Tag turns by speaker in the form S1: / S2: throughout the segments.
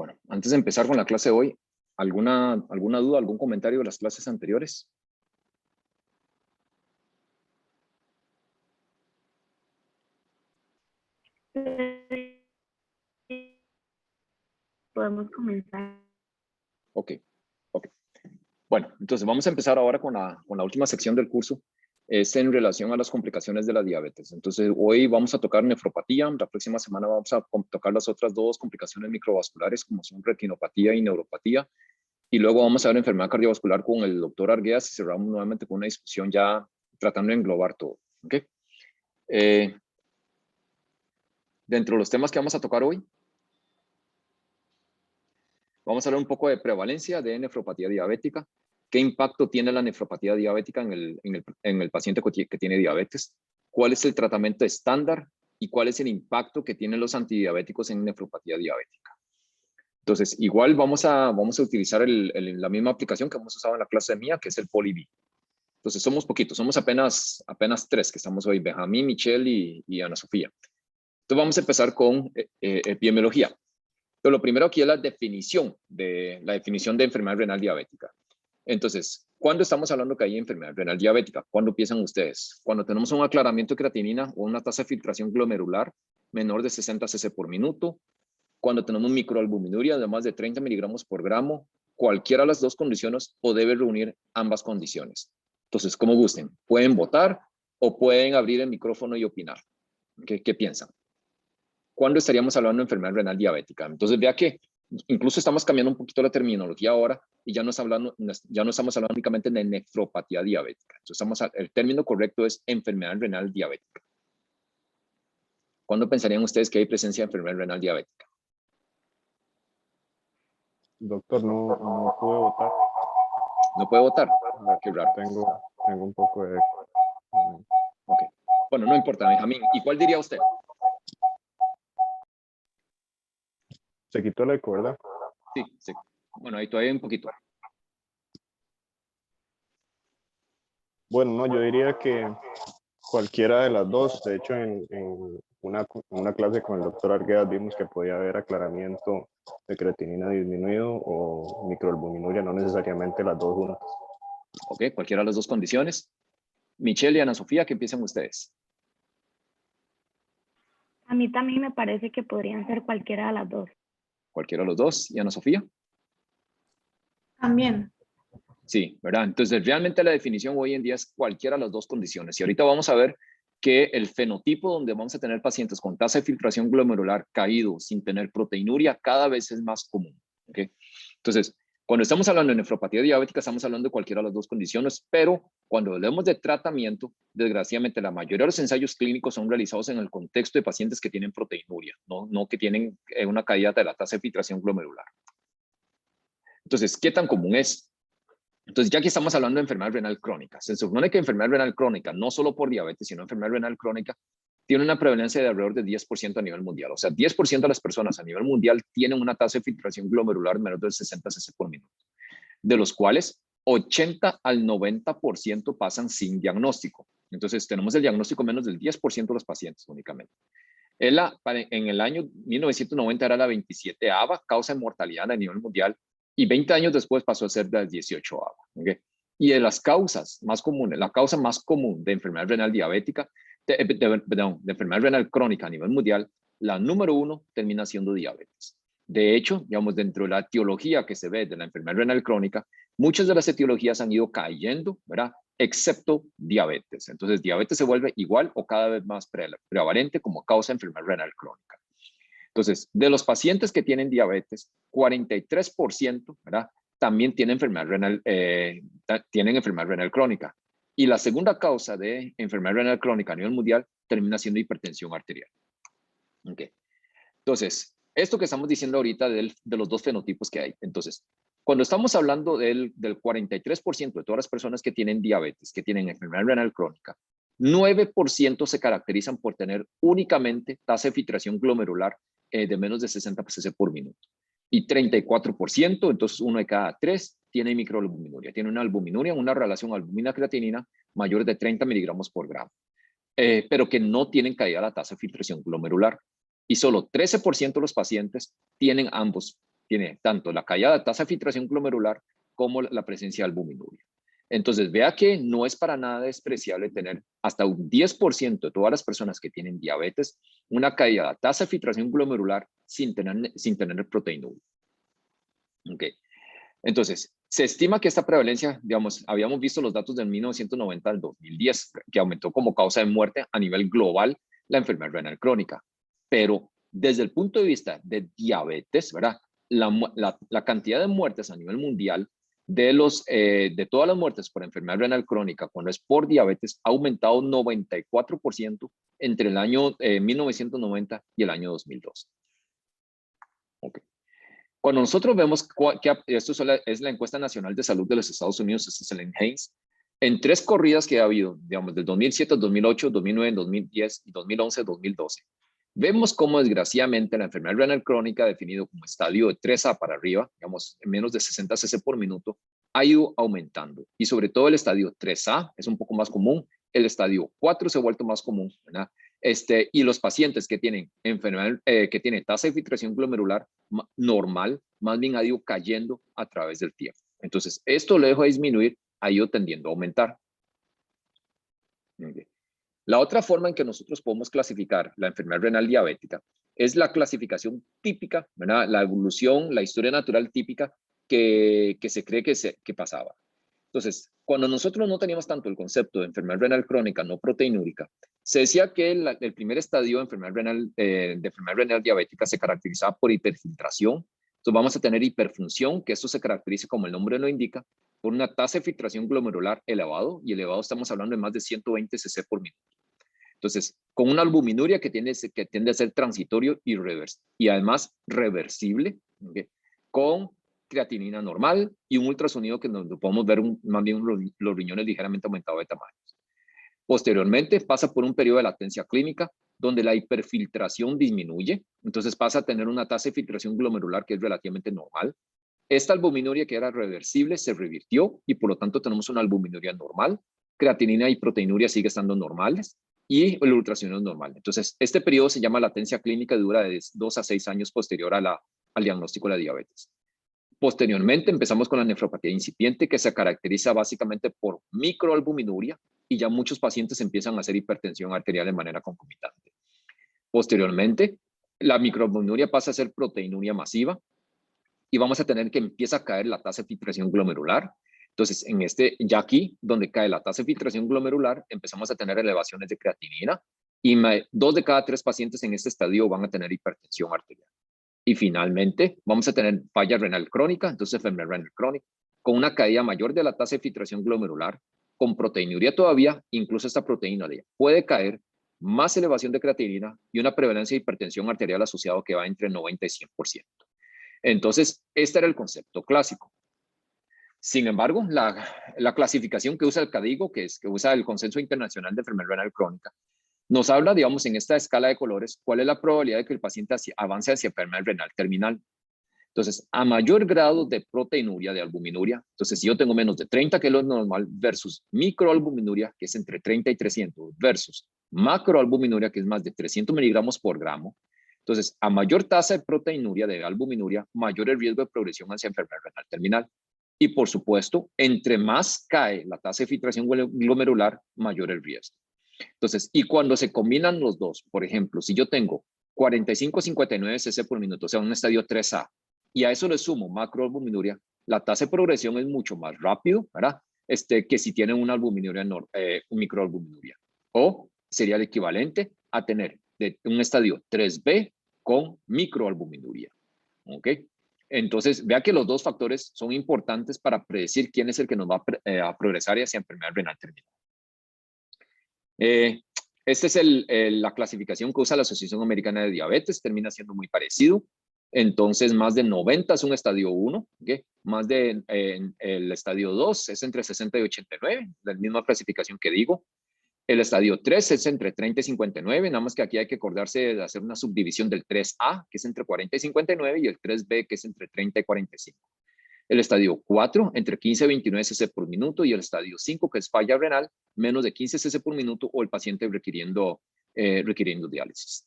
S1: Bueno, antes de empezar con la clase de hoy, ¿alguna duda, algún comentario de las clases anteriores?
S2: Podemos comenzar.
S1: Ok. Bueno, entonces vamos a empezar ahora con la última sección del curso. Es en relación a las complicaciones de la diabetes. Entonces, hoy vamos a tocar nefropatía. La próxima semana vamos a tocar las otras dos complicaciones microvasculares, como son retinopatía y neuropatía. Y luego vamos a ver enfermedad cardiovascular con el doctor Arguedas y cerramos nuevamente con una discusión ya tratando de englobar todo. ¿Ok? Dentro de los temas que vamos a tocar hoy, vamos a hablar un poco de prevalencia de nefropatía diabética, qué impacto tiene la nefropatía diabética en el paciente que tiene diabetes, cuál es el tratamiento estándar y cuál es el impacto que tienen los antidiabéticos en nefropatía diabética. Entonces, igual vamos a utilizar la misma aplicación que hemos usado en la clase mía, que es el PoliB. Entonces, somos poquitos, somos apenas tres que estamos hoy, Benjamín, Michelle y Ana Sofía. Entonces, vamos a empezar con epidemiología. Entonces, lo primero aquí es la definición de enfermedad renal diabética. Entonces, ¿cuándo estamos hablando que hay enfermedad renal diabética? ¿Cuándo empiezan ustedes? Cuando tenemos un aclaramiento de creatinina o una tasa de filtración glomerular menor de 60 cc por minuto, cuando tenemos microalbuminuria de más de 30 miligramos por gramo, cualquiera de las dos condiciones o debe reunir ambas condiciones. Entonces, como gusten, pueden votar o pueden abrir el micrófono y opinar. ¿Qué piensan? ¿Cuándo estaríamos hablando de enfermedad renal diabética? Entonces, vea que incluso estamos cambiando un poquito la terminología ahora y ya no estamos hablando únicamente de nefropatía diabética. Entonces, el término correcto es enfermedad renal diabética. ¿Cuándo pensarían ustedes que hay presencia de enfermedad renal diabética?
S3: Doctor, no pude votar.
S1: ¿No puede votar? Qué raro.
S3: Tengo un poco de...
S1: Ok. Bueno, no importa, Benjamín. ¿Y cuál diría usted?
S3: Se quitó el eco, ¿verdad?
S1: Sí. Bueno, ahí todavía hay un poquito.
S3: Bueno, no, yo diría que cualquiera de las dos. De hecho, en una clase con el doctor Arguedas vimos que podía haber aclaramiento de creatinina disminuido o microalbuminuria, no necesariamente las dos juntas.
S1: Ok, cualquiera de las dos condiciones. Michelle y Ana Sofía, que empiecen ustedes.
S2: A mí también me parece que podrían ser cualquiera de las dos.
S1: Cualquiera de los dos. ¿Y Ana Sofía?
S4: También.
S1: Sí, ¿verdad? Entonces, realmente la definición hoy en día es cualquiera de las dos condiciones. Y ahorita vamos a ver que el fenotipo donde vamos a tener pacientes con tasa de filtración glomerular caído sin tener proteinuria cada vez es más común. ¿Okay? Entonces, cuando estamos hablando de nefropatía diabética, estamos hablando de cualquiera de las dos condiciones, pero cuando hablamos de tratamiento, desgraciadamente la mayoría de los ensayos clínicos son realizados en el contexto de pacientes que tienen proteinuria, no que tienen una caída de la tasa de filtración glomerular. Entonces, ¿qué tan común es? Entonces, ya que estamos hablando de enfermedad renal crónica, se supone que enfermedad renal crónica, no solo por diabetes, sino enfermedad renal crónica, tiene una prevalencia de alrededor de 10% a nivel mundial. O sea, 10% de las personas a nivel mundial tienen una tasa de filtración glomerular menor de 60 cc por minuto, de los cuales 80 al 90% pasan sin diagnóstico. Entonces, tenemos el diagnóstico menos del 10% de los pacientes únicamente. En el año 1990 era la 27ª causa de mortalidad a nivel mundial y 20 años después pasó a ser la 18ª. ¿Okay? Y de las causas más comunes, la causa más común de enfermedad renal diabética, de enfermedad renal crónica a nivel mundial, la número 1 termina siendo diabetes. De hecho, digamos, dentro de la etiología que se ve de la enfermedad renal crónica, muchas de las etiologías han ido cayendo, ¿verdad? Excepto diabetes. Entonces, diabetes se vuelve igual o cada vez más prevalente como causa de enfermedad renal crónica. Entonces, de los pacientes que tienen diabetes, 43%, ¿verdad? También tienen enfermedad renal crónica. Y la segunda causa de enfermedad renal crónica a nivel mundial termina siendo hipertensión arterial. Okay. Entonces, esto que estamos diciendo ahorita de los dos fenotipos que hay. Entonces, cuando estamos hablando del 43% de todas las personas que tienen diabetes, que tienen enfermedad renal crónica, 9% se caracterizan por tener únicamente tasa de filtración glomerular de menos de 60 cc por minuto. Y 34%, entonces 1 de cada 3, tiene microalbuminuria. Tiene una albuminuria, una relación albumina-creatinina mayor de 30 miligramos por gramo. Pero que no tienen caída la tasa de filtración glomerular. Y solo 13% de los pacientes tienen ambos tiene tanto la caída de tasa de filtración glomerular como la presencia de albuminuria. Entonces, vea que no es para nada despreciable tener hasta un 10% de todas las personas que tienen diabetes, una caída de tasa de filtración glomerular sin tener proteinuria. Okay. Entonces, se estima que esta prevalencia, digamos, habíamos visto los datos del 1990 al 2010, que aumentó como causa de muerte a nivel global la enfermedad renal crónica. Pero desde el punto de vista de diabetes, ¿verdad? La cantidad de muertes a nivel mundial de todas las muertes por enfermedad renal crónica, cuando es por diabetes, ha aumentado 94% entre el año 1990 y el año 2002. Okay. Cuando nosotros vemos esto es la encuesta nacional de salud de los Estados Unidos, este es el NHANES, en 3 corridas que ha habido, digamos, del 2007 al 2008, 2009, 2010 y 2011, 2012, vemos cómo desgraciadamente la enfermedad renal crónica, definido como estadio de 3A para arriba, digamos, en menos de 60 cc por minuto, ha ido aumentando. Y sobre todo el estadio 3A es un poco más común, el estadio 4 se ha vuelto más común, ¿verdad? Y los pacientes que tienen enfermedad, que tienen tasa de filtración glomerular normal, más bien ha ido cayendo a través del tiempo. Entonces, esto lo dejo de disminuir, ha ido tendiendo a aumentar. Okay. La otra forma en que nosotros podemos clasificar la enfermedad renal diabética es la clasificación típica, ¿verdad? La evolución, la historia natural típica que se cree que pasaba. Entonces, cuando nosotros no teníamos tanto el concepto de enfermedad renal crónica no proteinúrica, se decía que el primer estadio de enfermedad renal diabética se caracterizaba por hiperfiltración. Entonces vamos a tener hiperfunción, que esto se caracteriza, como el nombre lo indica, por una tasa de filtración glomerular elevado, y elevado estamos hablando de más de 120 cc por minuto. Entonces, con una albuminuria que tiende a ser transitorio y además reversible, ¿okay? Con creatinina normal y un ultrasonido que nos podemos ver más bien los riñones ligeramente aumentados de tamaño. Posteriormente pasa por un periodo de latencia clínica donde la hiperfiltración disminuye, entonces pasa a tener una tasa de filtración glomerular que es relativamente normal. Esta albuminuria que era reversible se revirtió y por lo tanto tenemos una albuminuria normal, creatinina y proteinuria sigue estando normales y el ultrasonido es normal. Entonces, este periodo se llama latencia clínica y dura de 2 a 6 años posterior al diagnóstico de la diabetes. Posteriormente empezamos con la nefropatía incipiente, que se caracteriza básicamente por microalbuminuria, y ya muchos pacientes empiezan a hacer hipertensión arterial de manera concomitante. Posteriormente, la microalbuminuria pasa a ser proteinuria masiva y vamos a tener que empieza a caer la tasa de filtración glomerular. Entonces, ya aquí, donde cae la tasa de filtración glomerular, empezamos a tener elevaciones de creatinina y 2 de cada 3 pacientes en este estadio van a tener hipertensión arterial. Y finalmente, vamos a tener falla renal crónica, entonces enfermedad renal crónica, con una caída mayor de la tasa de filtración glomerular, con proteinuria todavía, incluso esta proteinuria puede caer, más elevación de creatinina y una prevalencia de hipertensión arterial asociado que va entre 90 y 100%. Entonces, este era el concepto clásico. Sin embargo, la clasificación que usa el CADIGO, que usa el Consenso Internacional de Enfermedad Renal Crónica, nos habla, digamos, en esta escala de colores, cuál es la probabilidad de que el paciente avance hacia enfermedad renal terminal. Entonces, a mayor grado de proteinuria, de albuminuria, entonces si yo tengo menos de 30, que es lo normal, versus microalbuminuria, que es entre 30 y 300, versus macroalbuminuria, que es más de 300 miligramos por gramo. Entonces, a mayor tasa de proteinuria, de albuminuria, mayor el riesgo de progresión hacia enfermedad renal terminal. Y por supuesto, entre más cae la tasa de filtración glomerular, mayor el riesgo. Entonces, y cuando se combinan los dos, por ejemplo, si yo tengo 45-59 cc por minuto, o sea, un estadio 3A, y a eso le sumo macroalbuminuria, la tasa de progresión es mucho más rápido, ¿verdad? Que si tienen una albuminuria, microalbuminuria. O sería el equivalente a tener un estadio 3B con microalbuminuria. ¿Ok? Entonces, vea que los dos factores son importantes para predecir quién es el que nos va a progresar hacia enfermedad renal terminal. Esta es la clasificación que usa la Asociación Americana de Diabetes, termina siendo muy parecido. Entonces, más de 90 es un estadio 1, ¿okay? Más de el estadio 2 es entre 60 y 89, la misma clasificación que digo. El estadio 3 es entre 30 y 59, nada más que aquí hay que acordarse de hacer una subdivisión del 3A, que es entre 40 y 59, y el 3B, que es entre 30 y 45. El estadio 4, entre 15 y 29 cc por minuto, y el estadio 5, que es falla renal, menos de 15 cc por minuto, o el paciente requiriendo diálisis.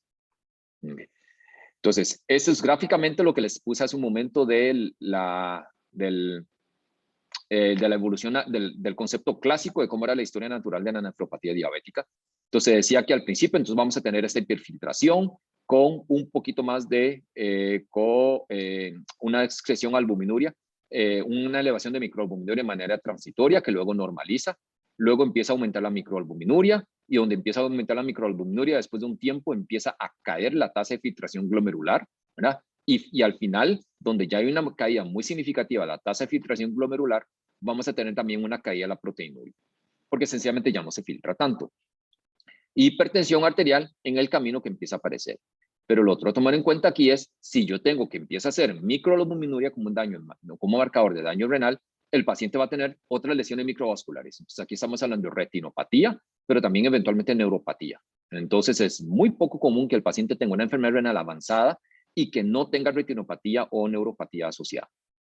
S1: Okay. Entonces, eso es gráficamente lo que les puse hace un momento de la evolución del concepto clásico de cómo era la historia natural de la nefropatía diabética. Entonces decía que al principio entonces vamos a tener esta hiperfiltración con un poquito más de una excreción albuminuria, una elevación de microalbuminuria de manera transitoria que luego normaliza, luego empieza a aumentar la microalbuminuria y donde empieza a aumentar la microalbuminuria después de un tiempo empieza a caer la tasa de filtración glomerular, ¿verdad? Y al final, donde ya hay una caída muy significativa de la tasa de filtración glomerular, vamos a tener también una caída de la proteinuria, porque sencillamente ya no se filtra tanto. Hipertensión arterial en el camino que empieza a aparecer. Pero lo otro a tomar en cuenta aquí es, si yo tengo que empieza a hacer microalbuminuria como un daño, como marcador de daño renal, el paciente va a tener otras lesiones microvasculares. Entonces aquí estamos hablando de retinopatía, pero también eventualmente neuropatía. Entonces es muy poco común que el paciente tenga una enfermedad renal avanzada y que no tenga retinopatía o neuropatía asociada.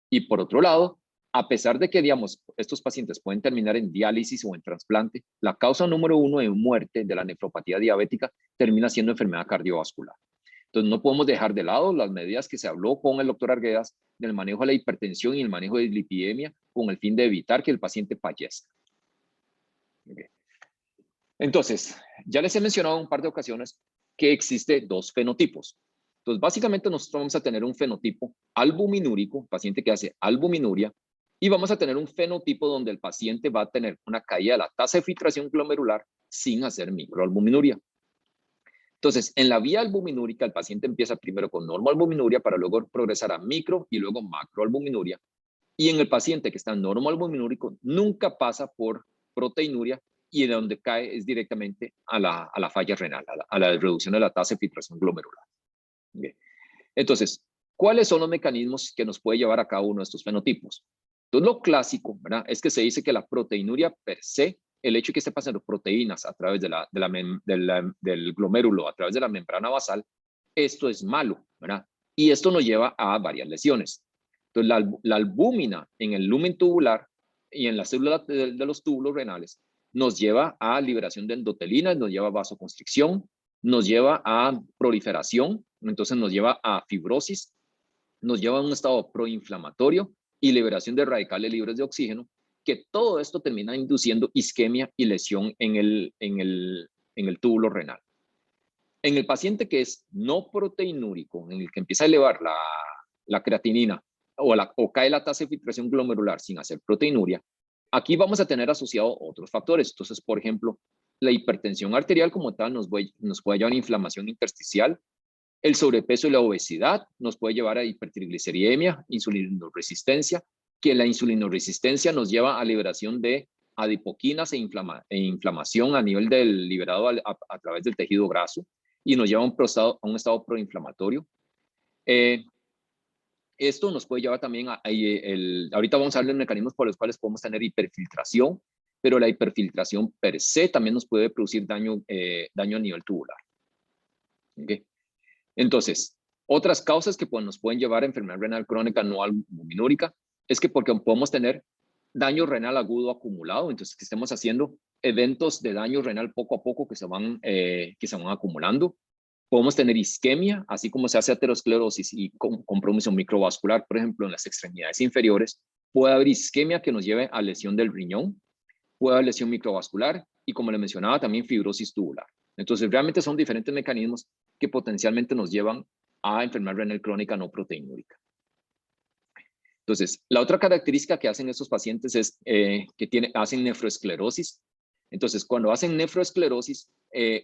S1: Y por otro lado, a pesar de que, digamos, estos pacientes pueden terminar en diálisis o en trasplante, la causa número 1 de muerte de la nefropatía diabética termina siendo enfermedad cardiovascular. Entonces, no podemos dejar de lado las medidas que se habló con el doctor Arguedas del manejo de la hipertensión y el manejo de dislipidemia con el fin de evitar que el paciente fallezca. Okay. Entonces, ya les he mencionado en un par de ocasiones que existe dos fenotipos. Entonces, básicamente nosotros vamos a tener un fenotipo albuminúrico, paciente que hace albuminuria, y vamos a tener un fenotipo donde el paciente va a tener una caída de la tasa de filtración glomerular sin hacer microalbuminuria. Entonces, en la vía albuminúrica, el paciente empieza primero con normoalbuminuria para luego progresar a micro y luego macroalbuminuria. Y en el paciente que está normoalbuminúrico, nunca pasa por proteinuria y de donde cae es directamente a la falla renal, a la reducción de la tasa de filtración glomerular. Bien. Entonces, ¿cuáles son los mecanismos que nos puede llevar a cada uno de estos fenotipos? Entonces, lo clásico, ¿verdad?, es que se dice que la proteinuria per se, el hecho de que esté pasando proteínas a través del glomérulo, a través de la membrana basal, esto es malo, ¿verdad? Y esto nos lleva a varias lesiones. Entonces, la albúmina en el lumen tubular y en la célula de los túbulos renales nos lleva a liberación de endotelina, nos lleva a vasoconstricción, nos lleva a proliferación, entonces nos lleva a fibrosis, nos lleva a un estado proinflamatorio y liberación de radicales libres de oxígeno, que todo esto termina induciendo isquemia y lesión en el túbulo renal. En el paciente que es no proteinúrico, en el que empieza a elevar la creatinina o cae la tasa de filtración glomerular sin hacer proteinuria, aquí vamos a tener asociado otros factores. Entonces, por ejemplo, la hipertensión arterial como tal nos puede llevar a inflamación intersticial. El sobrepeso y la obesidad nos puede llevar a hipertrigliceridemia, insulinoresistencia, que la insulinoresistencia nos lleva a liberación de adipoquinas e inflamación a nivel del liberado a través del tejido graso y nos lleva a un estado proinflamatorio. Esto nos puede llevar también ahorita vamos a hablar de mecanismos por los cuales podemos tener hiperfiltración, pero la hiperfiltración per se también nos puede producir daño a nivel tubular. ¿Okay? Entonces, otras causas que nos pueden llevar a enfermedad renal crónica no albuminúrica es que porque podemos tener daño renal agudo acumulado, entonces que estemos haciendo eventos de daño renal poco a poco que se van acumulando. Podemos tener isquemia, así como se hace aterosclerosis y compromiso microvascular, por ejemplo, en las extremidades inferiores. Puede haber isquemia que nos lleve a lesión del riñón, puede haber lesión microvascular y, como le mencionaba, también fibrosis tubular. Entonces, realmente son diferentes mecanismos que potencialmente nos llevan a enfermedad renal crónica no proteinúrica. Entonces, la otra característica que hacen estos pacientes es que hacen nefroesclerosis. Entonces, cuando hacen nefroesclerosis,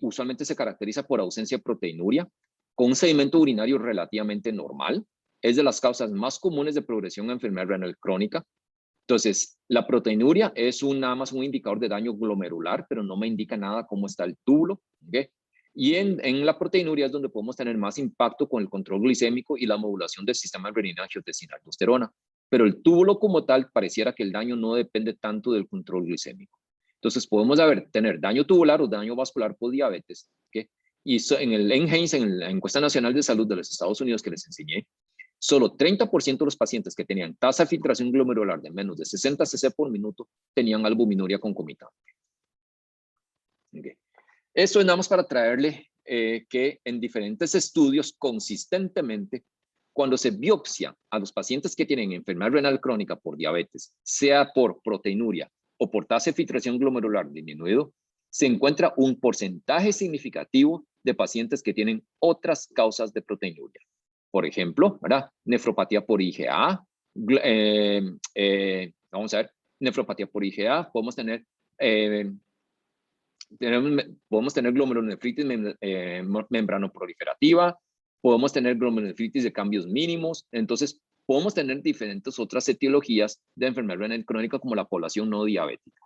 S1: usualmente se caracteriza por ausencia de proteinuria, con un sedimento urinario relativamente normal. Es de las causas más comunes de progresión a enfermedad renal crónica. Entonces, la proteinuria es nada más un indicador de daño glomerular, pero no me indica nada cómo está el túbulo. ¿Okay? Y en la proteinuria es donde podemos tener más impacto con el control glicémico y la modulación del sistema renina-angiotensina-aldosterona. Pero el túbulo como tal, pareciera que el daño no depende tanto del control glicémico. Entonces, podemos tener daño tubular o daño vascular por diabetes. ¿Okay? Y en el NHANES, en la Encuesta Nacional de Salud de los Estados Unidos que les enseñé, solo 30% de los pacientes que tenían tasa de filtración glomerular de menos de 60 cc por minuto tenían albuminuria concomitante. Okay. Esto es nada más para traerle que en diferentes estudios consistentemente, cuando se biopsia a los pacientes que tienen enfermedad renal crónica por diabetes, sea por proteinuria o por tasa de filtración glomerular disminuido, se encuentra un porcentaje significativo de pacientes que tienen otras causas de proteinuria. Por ejemplo, ¿verdad? Nefropatía por IgA, vamos a ver, nefropatía por IgA, podemos tener glomerulonefritis membranoproliferativa, podemos tener glomerulonefritis de cambios mínimos, entonces podemos tener diferentes otras etiologías de enfermedad renal crónica como la población no diabética.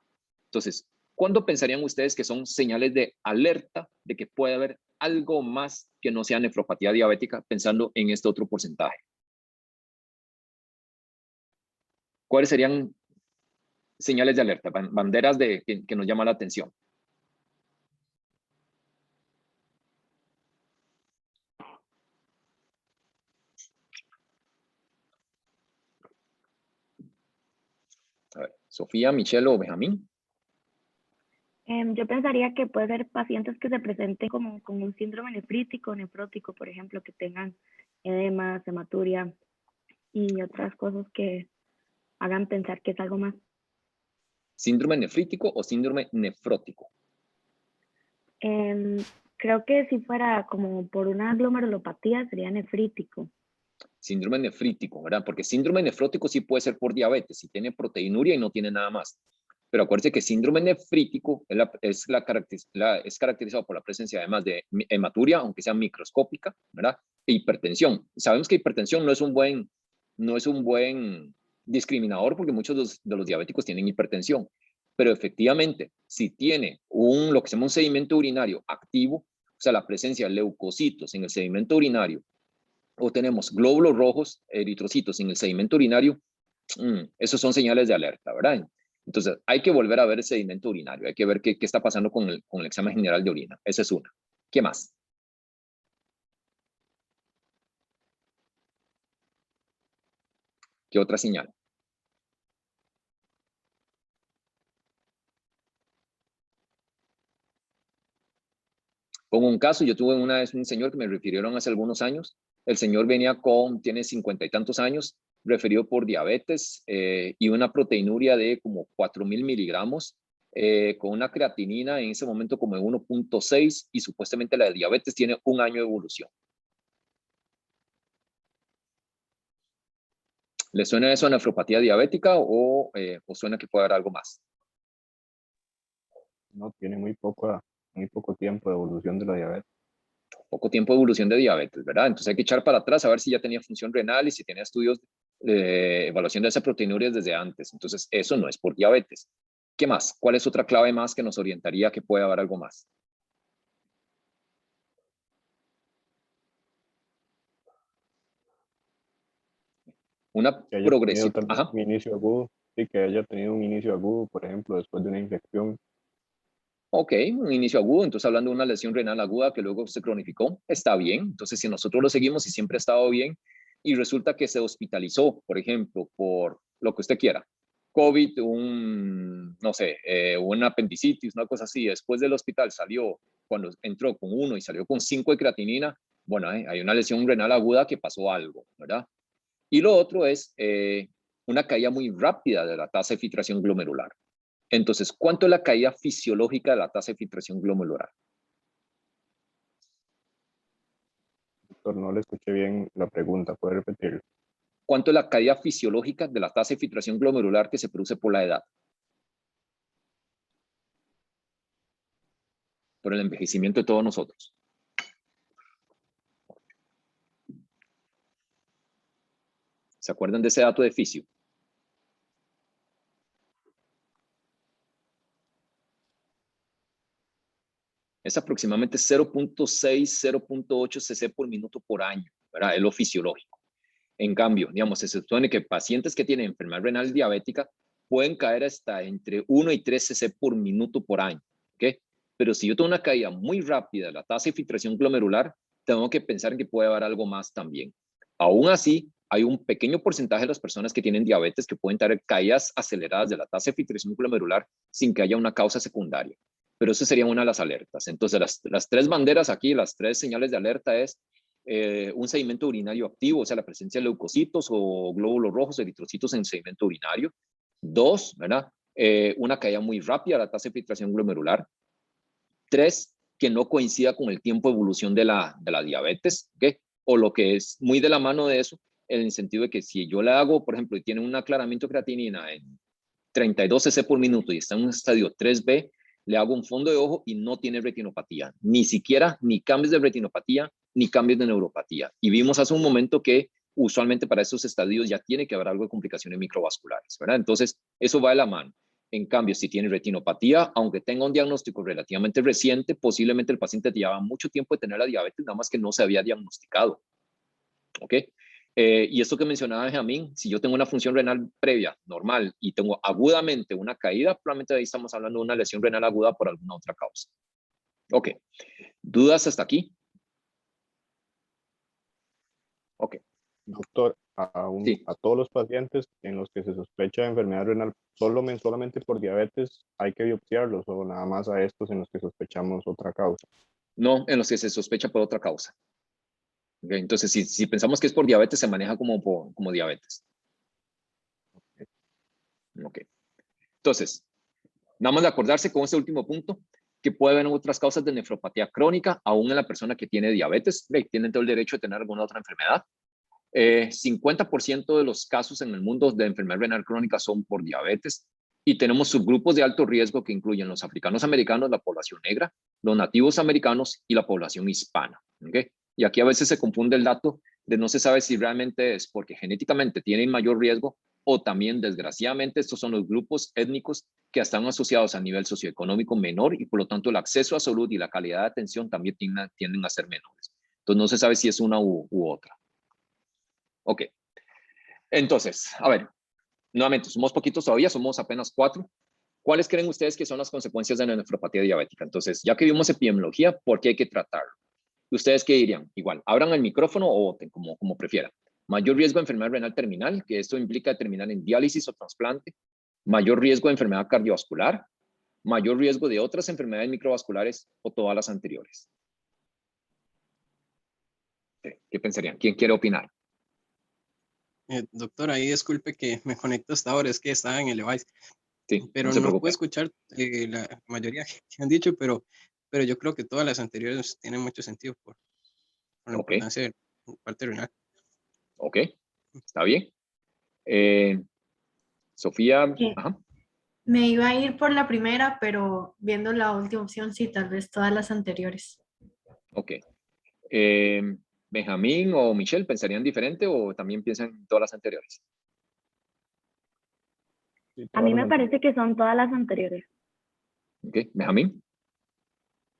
S1: Entonces, ¿cuándo pensarían ustedes que son señales de alerta de que puede haber algo más que no sea nefropatía diabética, pensando en este otro porcentaje? ¿Cuáles serían señales de alerta, banderas que nos llaman la atención? A ver, Sofía, Michelle o Benjamín.
S2: Yo pensaría que puede ser pacientes que se presenten como con un síndrome nefrítico, nefrótico, por ejemplo, que tengan edema, hematuria y otras cosas que hagan pensar que es algo más.
S1: ¿Síndrome nefrítico o síndrome nefrótico?
S2: Creo que si fuera como por una glomerulopatía sería nefrítico.
S1: Síndrome nefrítico, ¿verdad? Porque síndrome nefrótico sí puede ser por diabetes, si tiene proteinuria y no tiene nada más. Pero acuérdense que síndrome nefrítico es caracterizado por la presencia además de hematuria, aunque sea microscópica, ¿verdad? E hipertensión. Sabemos que hipertensión no es un buen discriminador porque muchos de los diabéticos tienen hipertensión. Pero efectivamente, si tiene lo que se llama un sedimento urinario activo, o sea, la presencia de leucocitos en el sedimento urinario, o tenemos glóbulos rojos, eritrocitos en el sedimento urinario, esos son señales de alerta, ¿verdad? Entonces, hay que volver a ver el sedimento urinario, hay que ver qué está pasando con el examen general de orina. Esa es una. ¿Qué más? ¿Qué otra señal? Pongo un caso, yo tuve una vez un señor que me refirieron hace algunos años. El señor tiene 50 y tantos años, referido por diabetes y una proteinuria de como 4.000 miligramos, con una creatinina en ese momento como de 1.6 y supuestamente la de diabetes tiene un año de evolución. ¿Le suena eso a nefropatía diabética o suena que puede haber algo más?
S3: No, tiene muy poco tiempo de evolución de la diabetes.
S1: Poco tiempo de evolución de diabetes, ¿verdad? Entonces hay que echar para atrás a ver si ya tenía función renal y si tenía estudios de evaluación de esa proteinuria desde antes. Entonces eso no es por diabetes. ¿Qué más? ¿Cuál es otra clave más que nos orientaría que puede haber algo más? Una
S3: Que haya tenido
S1: progresión.
S3: tal vez
S1: Ajá.
S3: un inicio agudo, sí, que haya tenido un inicio agudo, por ejemplo, después de una infección.
S1: Ok, un inicio agudo, entonces hablando de una lesión renal aguda que luego se cronificó, está bien. Entonces, si nosotros lo seguimos y siempre ha estado bien y resulta que se hospitalizó, por ejemplo, por lo que usted quiera, COVID, no sé, una apendicitis, una cosa así, después del hospital salió, cuando entró con 1 y salió con 5 de creatinina, bueno, hay una lesión renal aguda que pasó algo, ¿verdad? Y lo otro es una caída muy rápida de la tasa de filtración glomerular. Entonces, ¿cuánto es la caída fisiológica de la tasa de filtración glomerular?
S3: Doctor, no le escuché bien la pregunta, ¿puede repetirlo?
S1: ¿Cuánto es la caída fisiológica de la tasa de filtración glomerular que se produce por la edad? Por el envejecimiento de todos nosotros. ¿Se acuerdan de ese dato de fisio? Es aproximadamente 0.6, 0.8 cc por minuto por año, ¿verdad? Es lo fisiológico. En cambio, digamos, se supone que pacientes que tienen enfermedad renal diabética pueden caer hasta entre 1 y 3 cc por minuto por año, ¿ok? Pero si yo tengo una caída muy rápida de la tasa de filtración glomerular, tengo que pensar en que puede haber algo más también. Aún así, hay un pequeño porcentaje de las personas que tienen diabetes que pueden tener caídas aceleradas de la tasa de filtración glomerular sin que haya una causa secundaria. pero eso sería una de las alertas. Entonces, las tres banderas aquí, las tres señales de alerta es un sedimento urinario activo, o sea, la presencia de leucocitos o glóbulos rojos, eritrocitos en sedimento urinario. 2, ¿verdad? Una caída muy rápida de la tasa de filtración glomerular. 3, que no coincida con el tiempo de evolución de la diabetes, ¿ok? O lo que es muy de la mano de eso, en el sentido de que si yo le hago, por ejemplo, y tiene un aclaramiento de creatinina en 32 cc por minuto y está en un estadio 3B, le hago un fondo de ojo y no tiene retinopatía, ni siquiera ni cambios de retinopatía, ni cambios de neuropatía. Y vimos hace un momento que usualmente para estos estadios ya tiene que haber algo de complicaciones microvasculares, ¿verdad? Entonces, eso va de la mano. En cambio, si tiene retinopatía, aunque tenga un diagnóstico relativamente reciente, posiblemente el paciente llevaba mucho tiempo de tener la diabetes, nada más que no se había diagnosticado. ¿Ok? Y esto que mencionaba Benjamín, si yo tengo una función renal previa, normal, y tengo agudamente una caída, probablemente ahí estamos hablando de una lesión renal aguda por alguna otra causa. Ok. ¿Dudas hasta aquí? Ok.
S3: Doctor,
S1: Sí.
S3: a todos los pacientes en los que se sospecha de enfermedad renal solamente por diabetes hay que biopsiarlos, o nada más a estos en los que sospechamos otra causa.
S1: No, en los que se sospecha por otra causa. Okay. Entonces, si pensamos que es por diabetes, se maneja como diabetes. Ok. Entonces, nada más de acordarse con ese último punto, que puede haber otras causas de nefropatía crónica, aún en la persona que tiene diabetes, tienen todo el derecho de tener alguna otra enfermedad. 50% de los casos en el mundo de enfermedad renal crónica son por diabetes y tenemos subgrupos de alto riesgo que incluyen los africanos americanos, la población negra, los nativos americanos y la población hispana. ¿Okay? Y aquí a veces se confunde el dato de no se sabe si realmente es porque genéticamente tienen mayor riesgo o también, desgraciadamente, estos son los grupos étnicos que están asociados a nivel socioeconómico menor y por lo tanto el acceso a salud y la calidad de atención también tienden a ser menores. Entonces no se sabe si es una u otra. Ok, entonces, a ver, nuevamente, somos poquitos todavía, somos apenas 4. ¿Cuáles creen ustedes que son las consecuencias de la nefropatía diabética? Entonces, ya que vimos epidemiología, ¿por qué hay que tratarlo? ¿Ustedes qué dirían? Igual, abran el micrófono o voten, como prefieran. Mayor riesgo de enfermedad renal terminal, que esto implica terminar en diálisis o trasplante. Mayor riesgo de enfermedad cardiovascular. Mayor riesgo de otras enfermedades microvasculares o todas las anteriores. ¿Qué pensarían? ¿Quién quiere opinar?
S4: Doctor, ahí disculpe que me conecto hasta ahora, es que estaba en el device.
S1: Sí,
S4: pero
S1: no se
S4: no puedo
S1: preocupe.
S4: escuchar la mayoría que han dicho, pero yo creo que todas las anteriores tienen mucho sentido por la importancia de la parte renal.
S1: Ok, está bien. Sofía, ajá.
S5: Me iba a ir por la primera, pero viendo la última opción, sí, tal vez todas las anteriores.
S1: Ok. Benjamín o Michelle, ¿pensarían diferente o también piensan en todas las anteriores?
S3: Sí,
S2: A mí me parece que son todas las anteriores.
S1: Ok, Benjamín.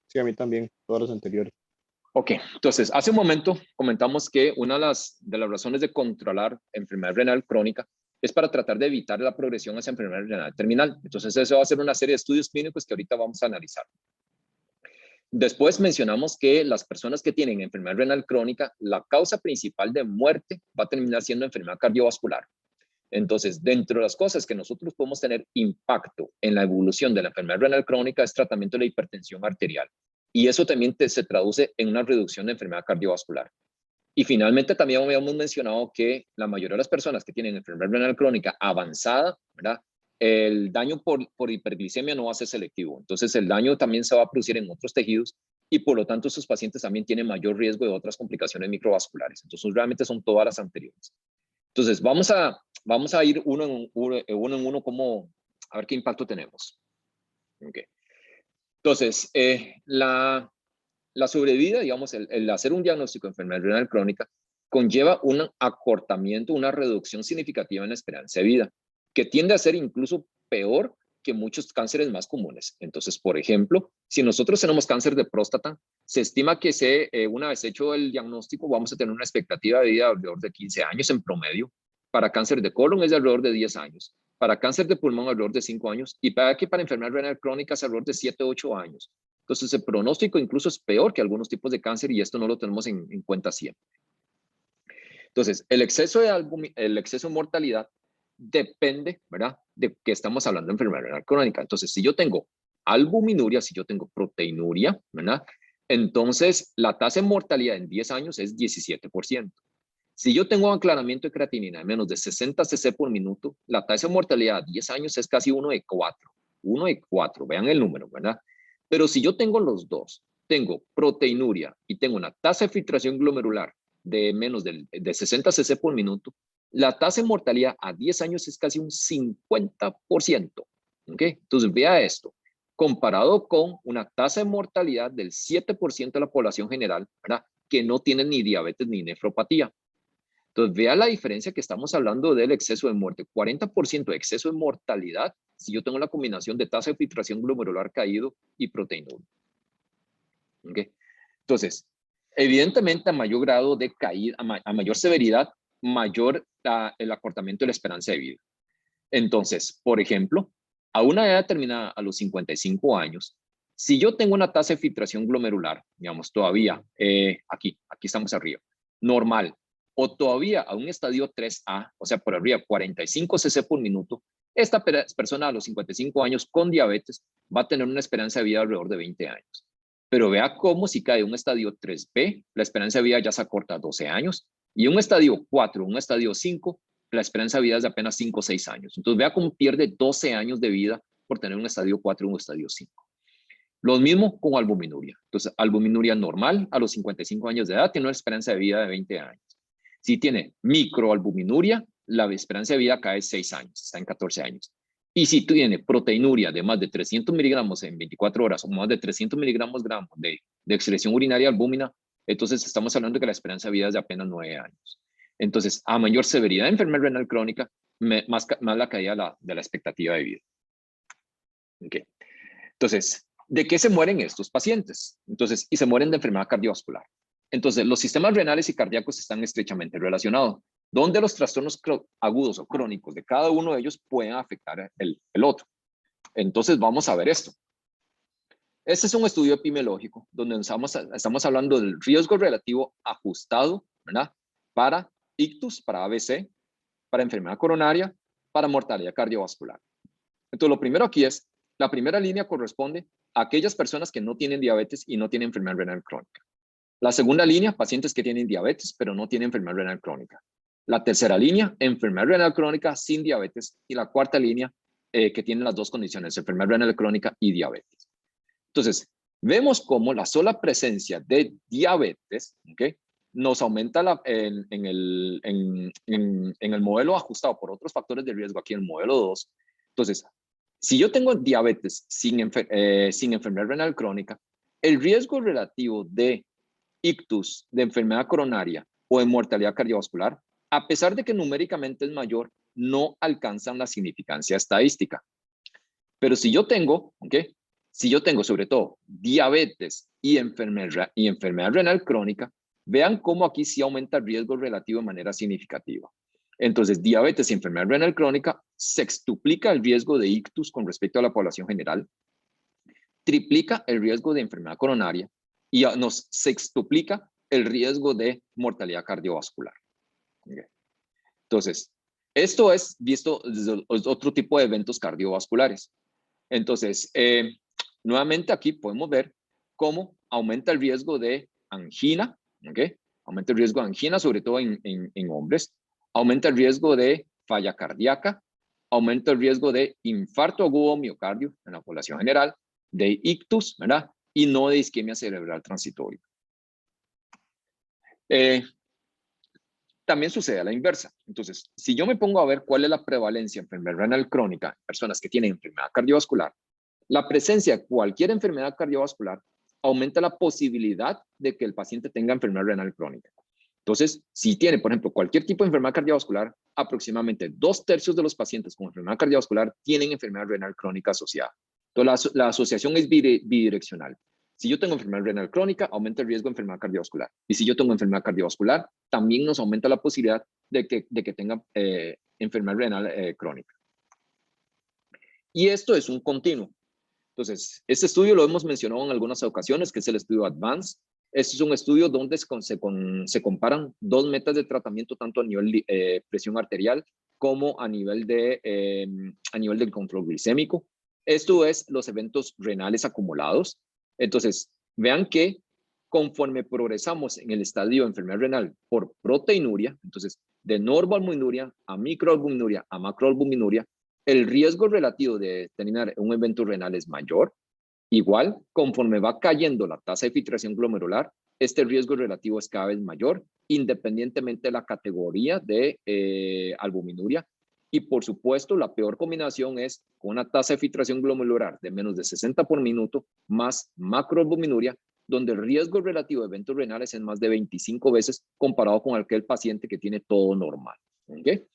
S3: Sí, a mí también, todas las anteriores.
S1: Ok, entonces, hace un momento comentamos que una de las razones de controlar enfermedad renal crónica es para tratar de evitar la progresión hacia enfermedad renal terminal. Entonces, eso va a ser una serie de estudios clínicos que ahorita vamos a analizar. Después mencionamos que las personas que tienen enfermedad renal crónica, la causa principal de muerte va a terminar siendo enfermedad cardiovascular. Entonces, dentro de las cosas que nosotros podemos tener impacto en la evolución de la enfermedad renal crónica es tratamiento de la hipertensión arterial. Y eso también se traduce en una reducción de enfermedad cardiovascular. Y finalmente también habíamos mencionado que la mayoría de las personas que tienen enfermedad renal crónica avanzada, ¿verdad? El daño por hiperglicemia no va a ser selectivo. Entonces el daño también se va a producir en otros tejidos y por lo tanto esos pacientes también tienen mayor riesgo de otras complicaciones microvasculares. Entonces realmente son todas las anteriores. Entonces vamos a ir uno en uno como a ver qué impacto tenemos. Okay. Entonces, la sobrevida, digamos, el hacer un diagnóstico de enfermedad renal crónica conlleva un acortamiento, una reducción significativa en la esperanza de vida, que tiende a ser incluso peor que muchos cánceres más comunes. Entonces, por ejemplo, si nosotros tenemos cáncer de próstata, se estima que una vez hecho el diagnóstico vamos a tener una expectativa de vida de alrededor de 15 años en promedio. Para cáncer de colon es de alrededor de 10 años. Para cáncer de pulmón alrededor de 5 años y para enfermedad renal crónica es alrededor de 7 u 8 años. Entonces, el pronóstico incluso es peor que algunos tipos de cáncer y esto no lo tenemos en cuenta siempre. Entonces, el exceso de mortalidad depende, ¿verdad?, de que estamos hablando de enfermedad renal crónica. Entonces, si yo tengo albuminuria, si yo tengo proteinuria, ¿verdad? Entonces, la tasa de mortalidad en 10 años es 17%. Si yo tengo aclaramiento de creatinina de menos de 60 cc por minuto, la tasa de mortalidad a 10 años es casi 1 de 4. 1 de 4, vean el número, ¿verdad? Pero si yo tengo los dos, tengo proteinuria y tengo una tasa de filtración glomerular de menos de 60 cc por minuto, la tasa de mortalidad a 10 años es casi un 50%. ¿Ok? Entonces, vea esto. Comparado con una tasa de mortalidad del 7% de la población general, ¿verdad? Que no tiene ni diabetes ni nefropatía. Entonces, vea la diferencia que estamos hablando del exceso de muerte. 40% de exceso de mortalidad si yo tengo la combinación de tasa de filtración glomerular caído y proteinuria. ¿Okay? Entonces, evidentemente a mayor grado de caída, a mayor severidad, mayor el acortamiento de la esperanza de vida. Entonces, por ejemplo, a una edad determinada, a los 55 años, si yo tengo una tasa de filtración glomerular, digamos, todavía, aquí estamos arriba, normal, o todavía a un estadio 3A, o sea, por arriba, 45 cc por minuto, esta persona a los 55 años con diabetes va a tener una esperanza de vida alrededor de 20 años. Pero vea cómo si cae un estadio 3B, la esperanza de vida ya se acorta a 12 años, y un estadio 4, un estadio 5, la esperanza de vida es de apenas 5 o 6 años. Entonces vea cómo pierde 12 años de vida por tener un estadio 4 o un estadio 5. Lo mismo con albuminuria. Entonces, albuminuria normal a los 55 años de edad tiene una esperanza de vida de 20 años. Si tiene microalbuminuria, la esperanza de vida cae 6 años, está en 14 años. Y si tiene proteinuria de más de 300 miligramos en 24 horas o más de 300 miligramos de excreción urinaria albúmina, entonces estamos hablando de que la esperanza de vida es de apenas 9 años. Entonces, a mayor severidad de enfermedad renal crónica, más la caída de la expectativa de vida. Okay. Entonces, ¿de qué se mueren estos pacientes? Entonces, y se mueren de enfermedad cardiovascular. Entonces, los sistemas renales y cardíacos están estrechamente relacionados, donde los trastornos agudos o crónicos de cada uno de ellos pueden afectar el otro. Entonces, vamos a ver esto. Este es un estudio epidemiológico donde estamos hablando del riesgo relativo ajustado, ¿verdad? Para ictus, para ABC, para enfermedad coronaria, para mortalidad cardiovascular. Entonces, lo primero aquí es, la primera línea corresponde a aquellas personas que no tienen diabetes y no tienen enfermedad renal crónica. La segunda línea, pacientes que tienen diabetes, pero no tienen enfermedad renal crónica. La tercera línea, enfermedad renal crónica sin diabetes. Y la cuarta línea, que tiene las dos condiciones, enfermedad renal crónica y diabetes. Entonces, vemos cómo la sola presencia de diabetes, ¿okay?, nos aumenta en el modelo ajustado por otros factores de riesgo, aquí en el modelo 2. Entonces, si yo tengo diabetes sin enfermedad renal crónica, el riesgo relativo de ictus, de enfermedad coronaria o de mortalidad cardiovascular, a pesar de que numéricamente es mayor, no alcanzan la significancia estadística. Pero si yo tengo, ¿okay?, si yo tengo sobre todo diabetes y enfermedad renal crónica, vean cómo aquí sí aumenta el riesgo relativo de manera significativa. Entonces, diabetes y enfermedad renal crónica sextuplica el riesgo de ictus con respecto a la población general, triplica el riesgo de enfermedad coronaria y nos sextuplica el riesgo de mortalidad cardiovascular. Okay. Entonces, esto es visto desde otro tipo de eventos cardiovasculares. Entonces, nuevamente aquí podemos ver cómo aumenta el riesgo de angina, ¿okay? Aumenta el riesgo de angina, sobre todo en hombres. Aumenta el riesgo de falla cardíaca. Aumenta el riesgo de infarto agudo miocardio en la población general, de ictus, ¿verdad? Y no de isquemia cerebral transitoria. También sucede a la inversa. Entonces, si yo me pongo a ver cuál es la prevalencia de enfermedad renal crónica en personas que tienen enfermedad cardiovascular, la presencia de cualquier enfermedad cardiovascular aumenta la posibilidad de que el paciente tenga enfermedad renal crónica. Entonces, si tiene, por ejemplo, cualquier tipo de enfermedad cardiovascular, aproximadamente 2/3 de los pacientes con enfermedad cardiovascular tienen enfermedad renal crónica asociada. Entonces, la asociación es bidireccional. Si yo tengo enfermedad renal crónica, aumenta el riesgo de enfermedad cardiovascular. Y si yo tengo enfermedad cardiovascular, también nos aumenta la posibilidad de que tenga enfermedad renal crónica. Y esto es un continuo. Entonces, este estudio lo hemos mencionado en algunas ocasiones, que es el estudio ADVANCE. Este es un estudio donde se comparan dos metas de tratamiento, tanto a nivel de presión arterial como a nivel del control glicémico. Esto es los eventos renales acumulados. Entonces, vean que conforme progresamos en el estadio de enfermedad renal por proteinuria, entonces de normoalbuminuria a microalbuminuria a macroalbuminuria, el riesgo relativo de tener un evento renal es mayor. Igual, conforme va cayendo la tasa de filtración glomerular, este riesgo relativo es cada vez mayor, independientemente de la categoría de albuminuria. Y por supuesto, la peor combinación es con una tasa de filtración glomerular de menos de 60 por minuto más macroalbuminuria, donde el riesgo relativo de eventos renales es más de 25 veces comparado con aquel paciente que tiene todo normal. ¿Okay?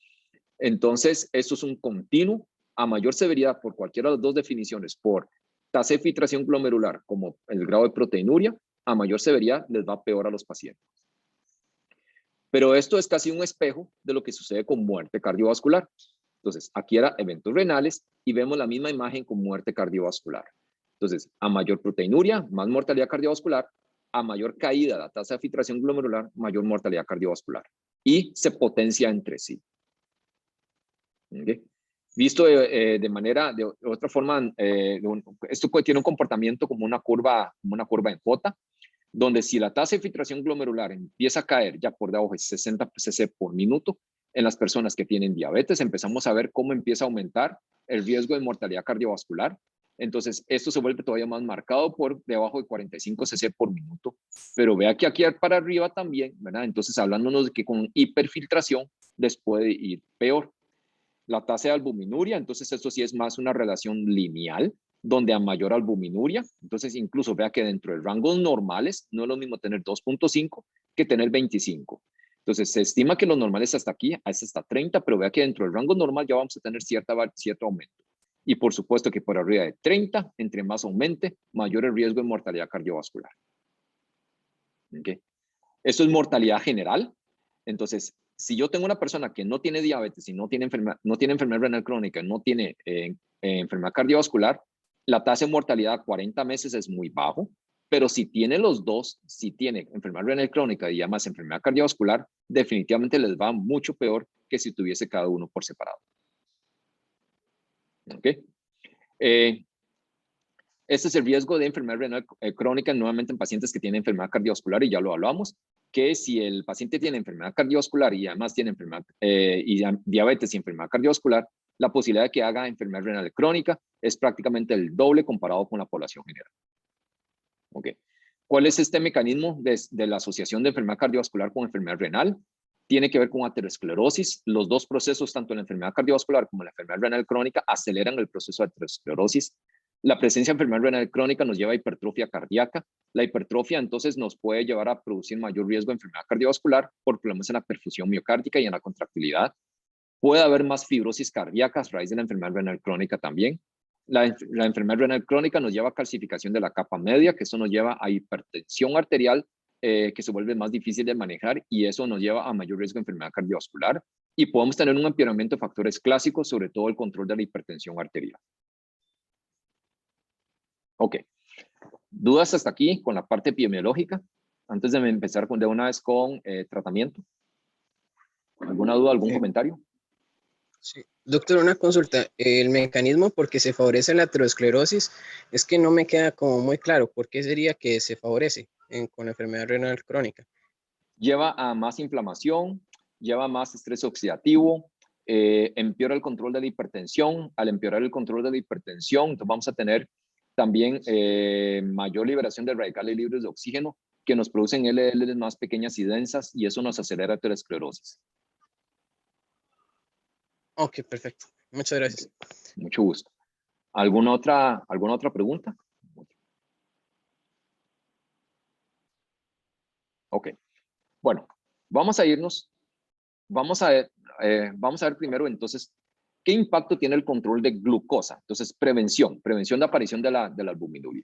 S1: Entonces, esto es un continuo a mayor severidad por cualquiera de las dos definiciones, por tasa de filtración glomerular como el grado de proteinuria, a mayor severidad les va peor a los pacientes. Pero esto es casi un espejo de lo que sucede con muerte cardiovascular. Entonces, aquí era eventos renales y vemos la misma imagen con muerte cardiovascular. Entonces, a mayor proteinuria, más mortalidad cardiovascular, a mayor caída de la tasa de filtración glomerular, mayor mortalidad cardiovascular. Y se potencia entre sí. ¿Okay? Visto de otra forma, esto tiene un comportamiento como una curva en J, donde si la tasa de filtración glomerular empieza a caer ya por debajo de 60 cc por minuto, en las personas que tienen diabetes empezamos a ver cómo empieza a aumentar el riesgo de mortalidad cardiovascular. Entonces, esto se vuelve todavía más marcado por debajo de 45 cc por minuto. Pero vea que aquí para arriba también, ¿verdad? Entonces, hablándonos de que con hiperfiltración les puede ir peor. La tasa de albuminuria, entonces esto sí es más una relación lineal, donde a mayor albuminuria, entonces incluso vea que dentro de rangos normales no es lo mismo tener 2.5 que tener 25. Entonces se estima que los normales hasta aquí, hasta 30, pero vea que dentro del rango normal ya vamos a tener cierto aumento. Y por supuesto que por arriba de 30, entre más aumente, mayor el riesgo de mortalidad cardiovascular. ¿Okay? Esto es mortalidad general. Entonces, si yo tengo una persona que no tiene diabetes y no tiene enfermedad renal crónica, no tiene enfermedad cardiovascular, la tasa de mortalidad a 40 meses es muy bajo, pero si tiene los dos, si tiene enfermedad renal crónica y además enfermedad cardiovascular, definitivamente les va mucho peor que si tuviese cada uno por separado. ¿Ok? Este es el riesgo de enfermedad renal crónica nuevamente en pacientes que tienen enfermedad cardiovascular y ya lo hablamos, que si el paciente tiene enfermedad cardiovascular y además tiene diabetes y enfermedad cardiovascular, la posibilidad de que haga enfermedad renal crónica es prácticamente el doble comparado con la población general. Okay. ¿Cuál es este mecanismo de la asociación de enfermedad cardiovascular con enfermedad renal? Tiene que ver con aterosclerosis. Los dos procesos, tanto la enfermedad cardiovascular como la enfermedad renal crónica, aceleran el proceso de aterosclerosis. La presencia de enfermedad renal crónica nos lleva a hipertrofia cardíaca. La hipertrofia entonces nos puede llevar a producir mayor riesgo de enfermedad cardiovascular por problemas en la perfusión miocárdica y en la contractilidad. Puede haber más fibrosis cardíaca a raíz de la enfermedad renal crónica también. La enfermedad renal crónica nos lleva a calcificación de la capa media, que eso nos lleva a hipertensión arterial, que se vuelve más difícil de manejar y eso nos lleva a mayor riesgo de enfermedad cardiovascular. Y podemos tener un empeoramiento de factores clásicos, sobre todo el control de la hipertensión arterial. Ok. ¿Dudas hasta aquí con la parte epidemiológica? Antes de empezar de una vez con tratamiento. ¿Alguna duda, algún comentario?
S4: Sí. Doctor, una consulta. El mecanismo por que se favorece la aterosclerosis es que no me queda como muy claro. ¿Por qué sería que se favorece con la enfermedad renal crónica?
S1: Lleva a más inflamación, lleva más estrés oxidativo, empeora el control de la hipertensión. Al empeorar el control de la hipertensión, entonces vamos a tener también mayor liberación de radicales libres de oxígeno que nos producen LDLs más pequeñas y densas y eso nos acelera la aterosclerosis.
S4: Ok, perfecto. Muchas gracias.
S1: Mucho gusto. ¿Alguna otra pregunta? Ok. Bueno, vamos a irnos. Vamos a ver primero entonces qué impacto tiene el control de glucosa. Entonces, prevención de aparición de la albuminuria.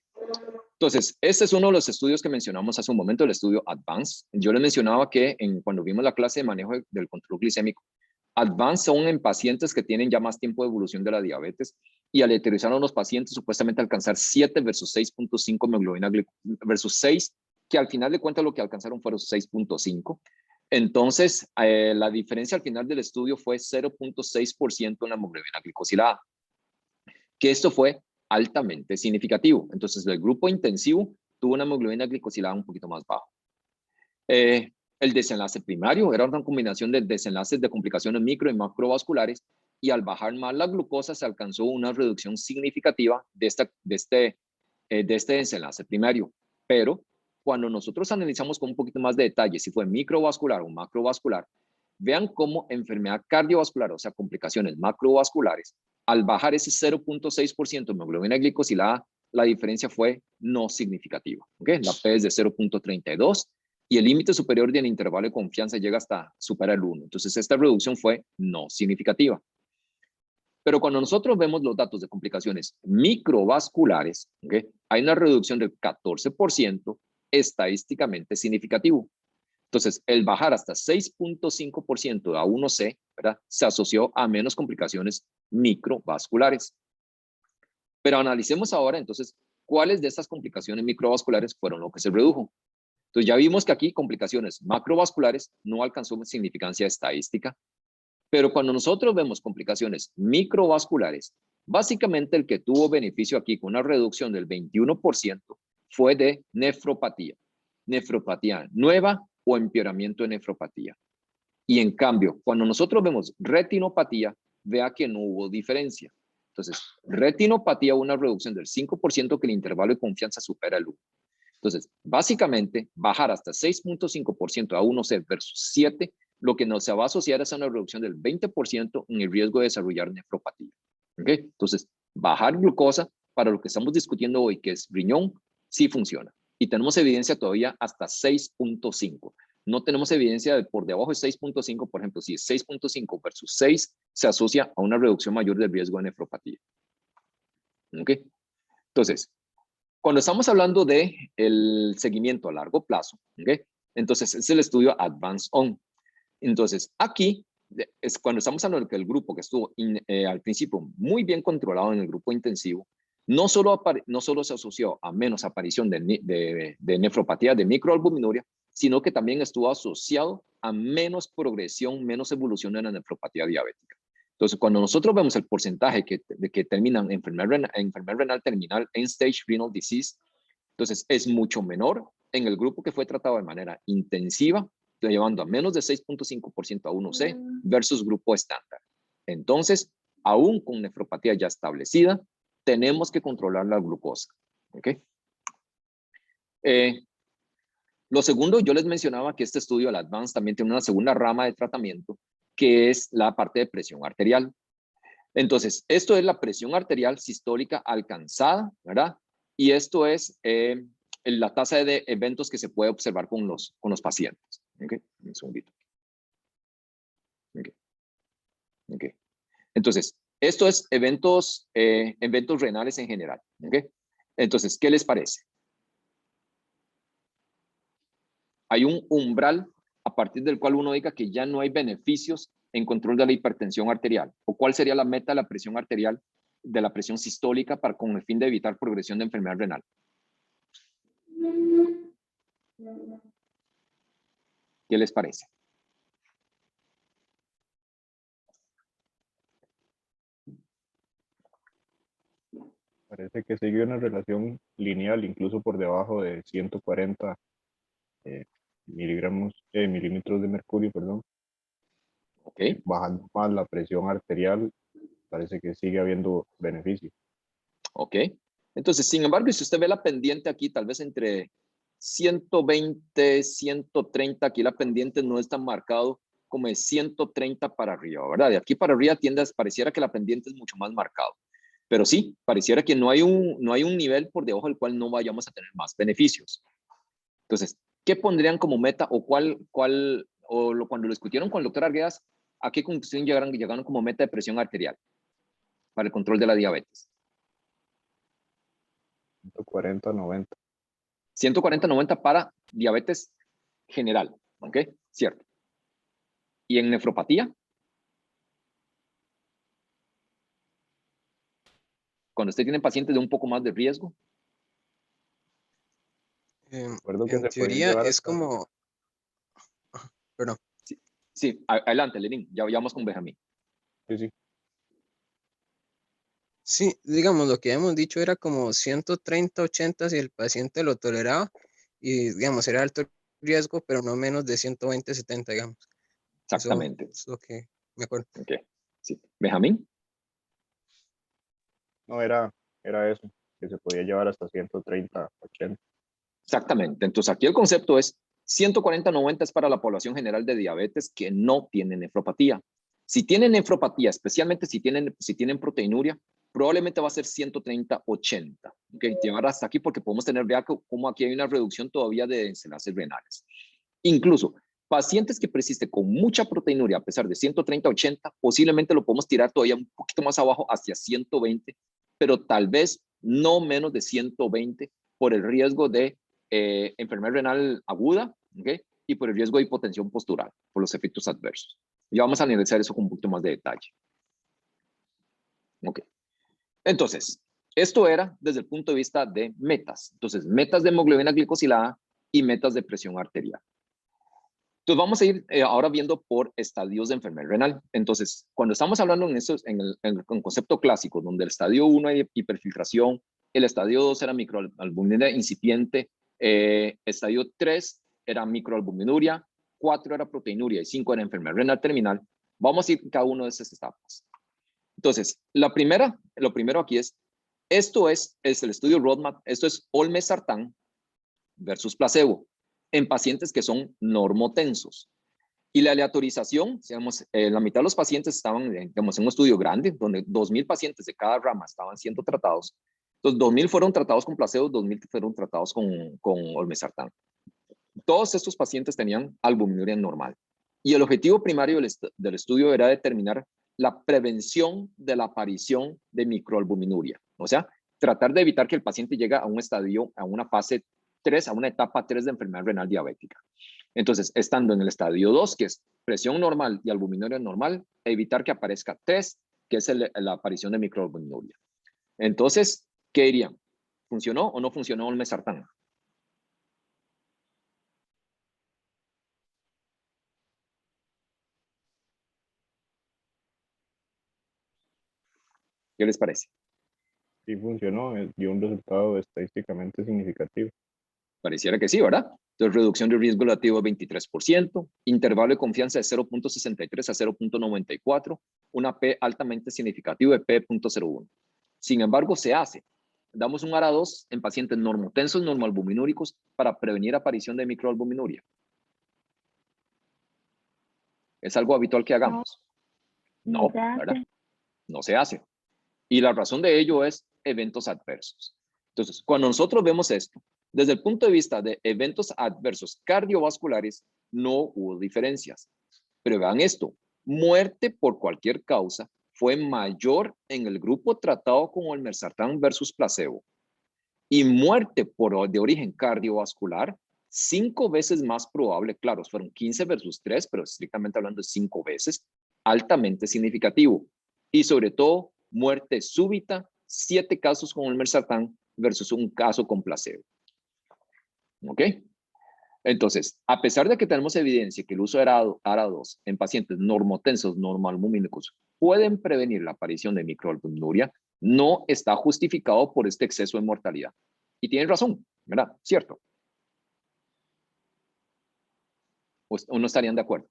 S1: Entonces, este es uno de los estudios que mencionamos hace un momento, el estudio ADVANCE. Yo les mencionaba que cuando vimos la clase de manejo del control glicémico, ADVANCE son en pacientes que tienen ya más tiempo de evolución de la diabetes y al aleatorizaron a los pacientes supuestamente alcanzar 7 versus 6.5 hemoglobina versus 6, que al final de cuentas lo que alcanzaron fueron 6.5. Entonces, la diferencia al final del estudio fue 0.6% en la hemoglobina glicosilada. Que esto fue altamente significativo. Entonces, el grupo intensivo tuvo una hemoglobina glicosilada un poquito más baja. El desenlace primario era una combinación de desenlaces de complicaciones micro y macrovasculares, y al bajar más la glucosa se alcanzó una reducción significativa de este desenlace primario. Pero cuando nosotros analizamos con un poquito más de detalle si fue microvascular o macrovascular, vean cómo enfermedad cardiovascular, o sea, complicaciones macrovasculares, al bajar ese 0.6% de hemoglobina glicosilada, la diferencia fue no significativa. ¿Okay? La P es de 0.32 y el límite superior del intervalo de confianza llega hasta superar el 1. Entonces, esta reducción fue no significativa. Pero cuando nosotros vemos los datos de complicaciones microvasculares, ¿okay? Hay una reducción del 14% estadísticamente significativo. Entonces, el bajar hasta 6.5% de A1C, ¿verdad? Se asoció a menos complicaciones microvasculares. Pero analicemos ahora, entonces, cuáles de estas complicaciones microvasculares fueron lo que se redujo. Entonces, ya vimos que aquí complicaciones macrovasculares no alcanzó significancia estadística, pero cuando nosotros vemos complicaciones microvasculares, básicamente el que tuvo beneficio aquí con una reducción del 21% fue de nefropatía. Nefropatía nueva o empeoramiento de nefropatía. Y en cambio, cuando nosotros vemos retinopatía, vea que no hubo diferencia. Entonces, retinopatía una reducción del 5% que el intervalo de confianza supera el 1. Entonces, básicamente, bajar hasta 6.5% a 1C versus 7, lo que nos va a asociar es a una reducción del 20% en el riesgo de desarrollar nefropatía. ¿Okay? Entonces, bajar glucosa para lo que estamos discutiendo hoy, que es riñón, sí funciona. Y tenemos evidencia todavía hasta 6.5. No tenemos evidencia de por debajo de 6.5, por ejemplo, si es 6.5 versus 6, se asocia a una reducción mayor del riesgo de nefropatía. ¿Ok? Entonces, cuando estamos hablando de el seguimiento a largo plazo, ¿okay? Entonces es el estudio Advance On. Entonces, aquí es cuando estamos hablando de que el grupo que estuvo al principio muy bien controlado en el grupo intensivo, no solo se asoció a menos aparición de nefropatía, de microalbuminuria, sino que también estuvo asociado a menos progresión, menos evolución de la nefropatía diabética. Entonces, cuando nosotros vemos el porcentaje que terminan en enfermedad renal terminal, end-stage renal disease, entonces es mucho menor en el grupo que fue tratado de manera intensiva, llevando a menos de 6.5% a 1C versus grupo estándar. Entonces, aún con nefropatía ya establecida, tenemos que controlar la glucosa. ¿Okay? Lo segundo, yo les mencionaba que este estudio, el Advance, también tiene una segunda rama de tratamiento, que es la parte de presión arterial. Entonces, esto es la presión arterial sistólica alcanzada, ¿verdad? Y esto es la tasa de eventos que se puede observar con los pacientes. ¿Okay? Un segundito. Okay. Okay. Entonces, esto es eventos renales en general. ¿Okay? Entonces, ¿qué les parece? Hay un umbral a partir del cual uno diga que ya no hay beneficios en control de la hipertensión arterial. ¿O cuál sería la meta de la presión arterial, de la presión sistólica con el fin de evitar progresión de enfermedad renal? ¿Qué les parece?
S3: Parece que sigue una relación lineal, incluso por debajo de 140 milímetros de mercurio, perdón.
S1: Okay.
S3: Bajando más la presión arterial, parece que sigue habiendo beneficio.
S1: Ok. Entonces, sin embargo, si usted ve la pendiente aquí, tal vez entre 120, 130, aquí la pendiente no es tan marcado como de 130 para arriba, ¿verdad? De aquí para arriba pareciera que la pendiente es mucho más marcado. Pero sí, pareciera que no hay un nivel por debajo del cual no vayamos a tener más beneficios. Entonces, ¿qué pondrían como meta o cuando lo discutieron con el doctor Arguedas, a qué conclusión llegaron como meta de presión arterial para el control de la diabetes?
S3: 140, 90.
S1: 140, 90 para diabetes general, ¿ok? Cierto. ¿Y en nefropatía? Cuando usted tiene pacientes de un poco más de riesgo.
S3: Recuerdo que
S4: En
S3: se podían
S4: teoría
S3: llevar
S4: es
S3: hasta...
S4: como, perdón,
S1: Sí, adelante, Lenín. Ya vamos con Benjamín.
S3: Sí, sí.
S4: Sí, digamos, lo que hemos dicho era como 130-80 si el paciente lo toleraba y, digamos, era alto riesgo, pero no menos de 120-70, digamos. Eso
S1: Exactamente.
S4: es lo que me acuerdo.
S1: Ok. Sí. Benjamín.
S3: No, era eso, que se podía llevar hasta 130, 80.
S1: Exactamente. Entonces aquí el concepto es 140-90 es para la población general de diabetes que no tienen nefropatía. Si tienen nefropatía, especialmente si tienen proteinuria, probablemente va a ser 130-80. Okay, llevar hasta aquí porque podemos tener, vea como aquí hay una reducción todavía de enlaces renales. Incluso pacientes que persisten con mucha proteinuria a pesar de 130-80, posiblemente lo podemos tirar todavía un poquito más abajo hacia 120, pero tal vez no menos de 120 por el riesgo de enfermedad renal aguda, ¿okay? Y por el riesgo de hipotensión postural, por los efectos adversos. Ya vamos a analizar eso con un poquito más de detalle. Okay. Entonces, esto era desde el punto de vista de metas. Entonces, metas de hemoglobina glicosilada y metas de presión arterial. Entonces, vamos a ir ahora viendo por estadios de enfermedad renal. Entonces, cuando estamos hablando en el concepto clásico, donde el estadio 1 hay hiperfiltración, el estadio 2 era microalbuminuria incipiente, estadio 3 era microalbuminuria, 4 era proteinuria y 5 era enfermedad renal terminal, vamos a ir en cada una de esas etapas. Entonces, lo primero aquí es, esto es el estudio roadmap, esto es olmesartán versus placebo en pacientes que son normotensos. Y la aleatorización, digamos, la mitad de los pacientes estaban, digamos, en un estudio grande, donde 2,000 pacientes de cada rama estaban siendo tratados. Entonces, 2,000 fueron tratados con placebo, 2,000 fueron tratados con olmesartán. Todos estos pacientes tenían albuminuria normal. Y el objetivo primario del estudio era determinar la prevención de la aparición de microalbuminuria. O sea, tratar de evitar que el paciente llegue a un estadio, a una fase 3, a una etapa 3 de enfermedad renal diabética. Entonces, estando en el estadio 2, que es presión normal y albuminuria normal, evitar que aparezca 3, que es la aparición de microalbuminuria. Entonces, ¿qué dirían? ¿Funcionó o no funcionó el mesartán? ¿Qué les parece?
S3: Sí funcionó, dio un resultado estadísticamente significativo.
S1: Pareciera que sí, ¿verdad? Entonces, reducción de riesgo relativo de 23%, intervalo de confianza de 0.63 a 0.94, una P altamente significativo de P.01. Sin embargo, se hace. Damos un ARA2 en pacientes normotensos, normoalbuminúricos para prevenir aparición de microalbuminuria. ¿Es algo habitual que hagamos?
S2: No
S1: No,
S2: se hace.
S1: ¿verdad? No se hace. Y la razón de ello es eventos adversos. Entonces, cuando nosotros vemos esto, desde el punto de vista de eventos adversos cardiovasculares, no hubo diferencias. Pero vean esto, muerte por cualquier causa fue mayor en el grupo tratado con olmesartán versus placebo. Y muerte de origen cardiovascular, 5 veces más probable, claro, fueron 15 versus 3, pero estrictamente hablando de 5 veces, altamente significativo. Y sobre todo, muerte súbita, 7 casos con olmesartán versus un caso con placebo. ¿Ok? Entonces, a pesar de que tenemos evidencia que el uso de ARA2 en pacientes normotensos, normalbumínicos, pueden prevenir la aparición de microalbuminuria, no está justificado por este exceso de mortalidad. Y tienen razón, ¿verdad? ¿Cierto? ¿O no estarían de acuerdo?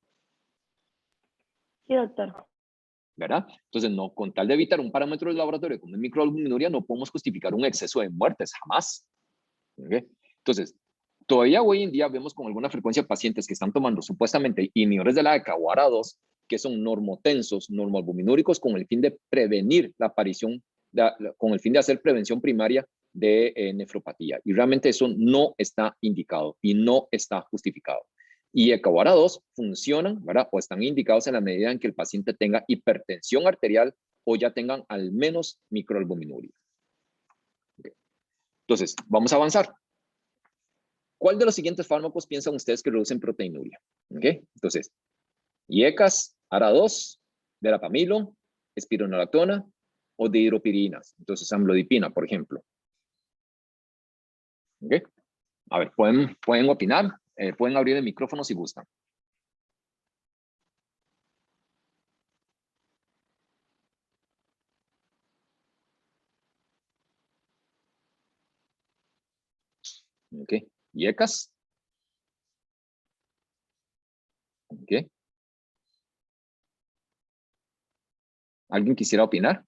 S2: Sí, doctor.
S1: ¿Verdad? Entonces, no, con tal de evitar un parámetro de laboratorio como microalbuminuria, no podemos justificar un exceso de muertes, jamás. ¿Okay? Entonces, todavía hoy en día vemos con alguna frecuencia pacientes que están tomando supuestamente inhibidores de la ECA o ARA2, que son normotensos, normoalbuminúricos, con el fin de prevenir la aparición, con el fin de hacer prevención primaria de nefropatía. Y realmente eso no está indicado y no está justificado. Y ECA o ARA2 funcionan, ¿verdad? O están indicados en la medida en que el paciente tenga hipertensión arterial o ya tengan al menos microalbuminuria. Okay. Entonces, vamos a avanzar. ¿Cuál de los siguientes fármacos piensan ustedes que reducen proteinuria? ¿Okay? Entonces, IECAS, ARA2, verapamilo, espironolactona o dihidropirinas. Entonces, amlodipina, por ejemplo. ¿Okay? A ver, pueden opinar, pueden abrir el micrófono si gustan. Ok. IECAS. Ok. ¿Alguien quisiera opinar?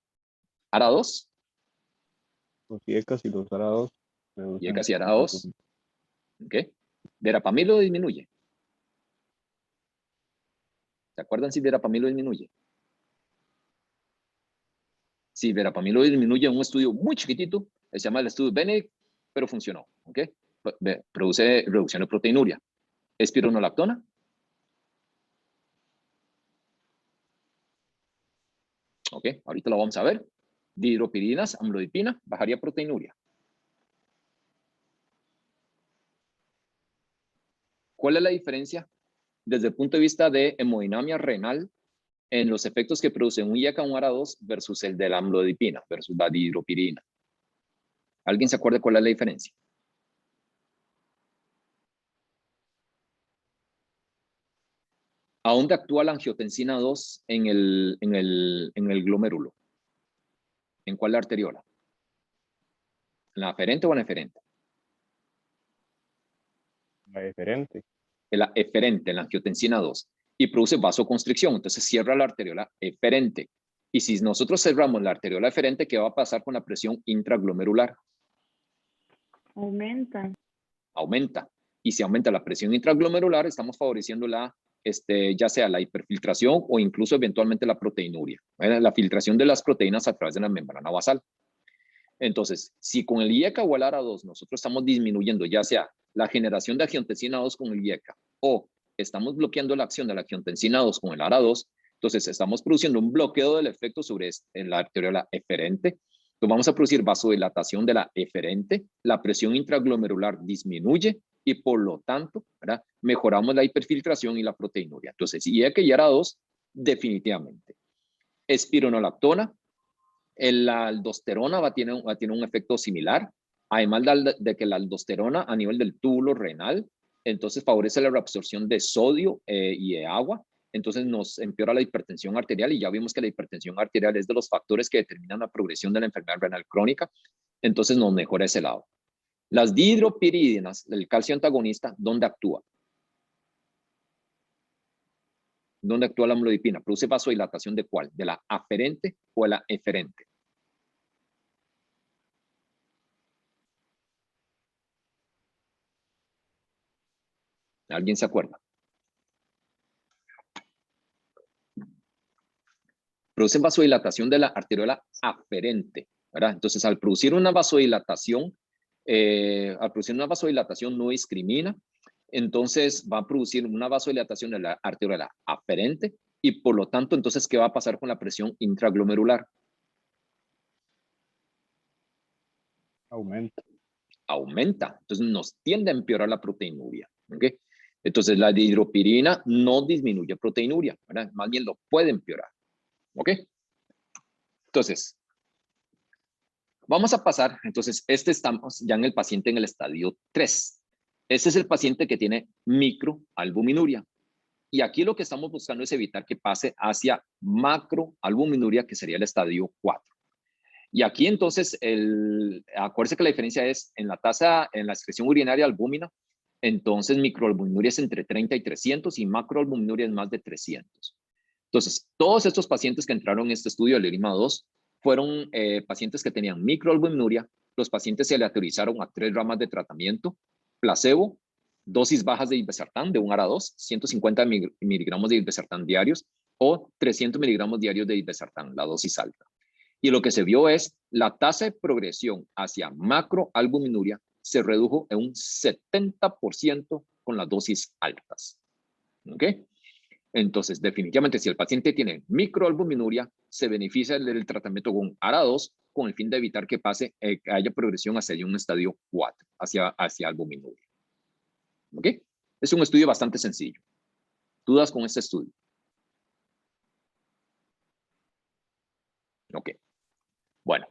S1: ¿ARA2?
S3: Los IECAS y los ARA2
S1: IECAS y ARA2. Ok. ¿Verapamilo disminuye? ¿Se acuerdan si verapamilo disminuye? Si verapamilo disminuye en un estudio muy chiquitito, se llama el estudio Benedict, pero funcionó. ¿Ok? Produce reducción de proteinuria. ¿Espironolactona? Ok, ahorita lo vamos a ver. Dihidropiridinas, amlodipina, bajaría proteinuria. ¿Cuál es la diferencia desde el punto de vista de hemodinamia renal en los efectos que produce un IECA, un ARA2 versus el de la amlodipina, versus la dihidropirina? ¿Alguien se acuerda cuál es la diferencia? ¿A dónde actúa la angiotensina 2 en el glomérulo? ¿En cuál arteriola? ¿En la aferente o en la eferente?
S3: La diferente.
S1: En la eferente, en la angiotensina 2. Y produce vasoconstricción, entonces cierra la arteriola eferente. Y si nosotros cerramos la arteriola eferente, ¿qué va a pasar con la presión intraglomerular?
S2: Aumenta.
S1: Aumenta. Y si aumenta la presión intraglomerular, estamos favoreciendo ya sea la hiperfiltración o incluso eventualmente la proteinuria, la filtración de las proteínas a través de la membrana basal. Entonces, si con el IECA o el ARA2 nosotros estamos disminuyendo ya sea la generación de angiotensina 2 con el IECA o estamos bloqueando la acción de la angiotensina 2 con el ARA2, entonces estamos produciendo un bloqueo del efecto sobre en la arteriola eferente. Entonces vamos a producir vasodilatación de la eferente, la presión intraglomerular disminuye y por lo tanto, ¿verdad?, mejoramos la hiperfiltración y la proteinuria. Entonces, IECA y ARA2, definitivamente. Espironolactona, la aldosterona va a tener un efecto similar, además de que la aldosterona a nivel del túbulo renal, entonces favorece la reabsorción de sodio y de agua, entonces nos empeora la hipertensión arterial y ya vimos que la hipertensión arterial es de los factores que determinan la progresión de la enfermedad renal crónica, entonces nos mejora ese lado. Las dihidropiridinas, el calcio antagonista, ¿dónde actúa? ¿Dónde actúa la amlodipina? ¿Produce vasodilatación de cuál? ¿De la aferente o de la eferente? ¿Alguien se acuerda? Producen vasodilatación de la arteriola aferente, ¿verdad? Entonces, al producir una vasodilatación no discrimina, entonces va a producir una vasodilatación de la arteriola aferente y por lo tanto, entonces, ¿qué va a pasar con la presión intraglomerular?
S3: Aumenta.
S1: Aumenta, entonces nos tiende a empeorar la proteinuria, ¿ok? Entonces, la dihidropirina no disminuye proteinuria, ¿verdad? Más bien lo puede empeorar, ¿ok? Entonces, vamos a pasar, entonces, estamos ya en el paciente en el estadio 3. Este es el paciente que tiene microalbuminuria. Y aquí lo que estamos buscando es evitar que pase hacia macroalbuminuria, que sería el estadio 4. Y aquí entonces, acuérdense que la diferencia es en la tasa, en la excreción urinaria albúmina, entonces microalbuminuria es entre 30 y 300 y macroalbuminuria es más de 300. Entonces, todos estos pacientes que entraron en este estudio del ERIMA 2 fueron pacientes que tenían microalbuminuria. Los pacientes se aleatorizaron a 3 ramas de tratamiento, placebo, dosis bajas de irbesartán de 1 ARA2, 150 miligramos de irbesartán diarios o 300 miligramos diarios de irbesartán, la dosis alta. Y lo que se vio es la tasa de progresión hacia macroalbuminuria se redujo en un 70% con las dosis altas. ¿Ok? Entonces, definitivamente, si el paciente tiene microalbuminuria, se beneficia del tratamiento con ARA2 con el fin de evitar que pase, que haya progresión hacia un estadio 4, hacia albuminuria. ¿Ok? Es un estudio bastante sencillo. ¿Dudas con este estudio? Ok. Bueno,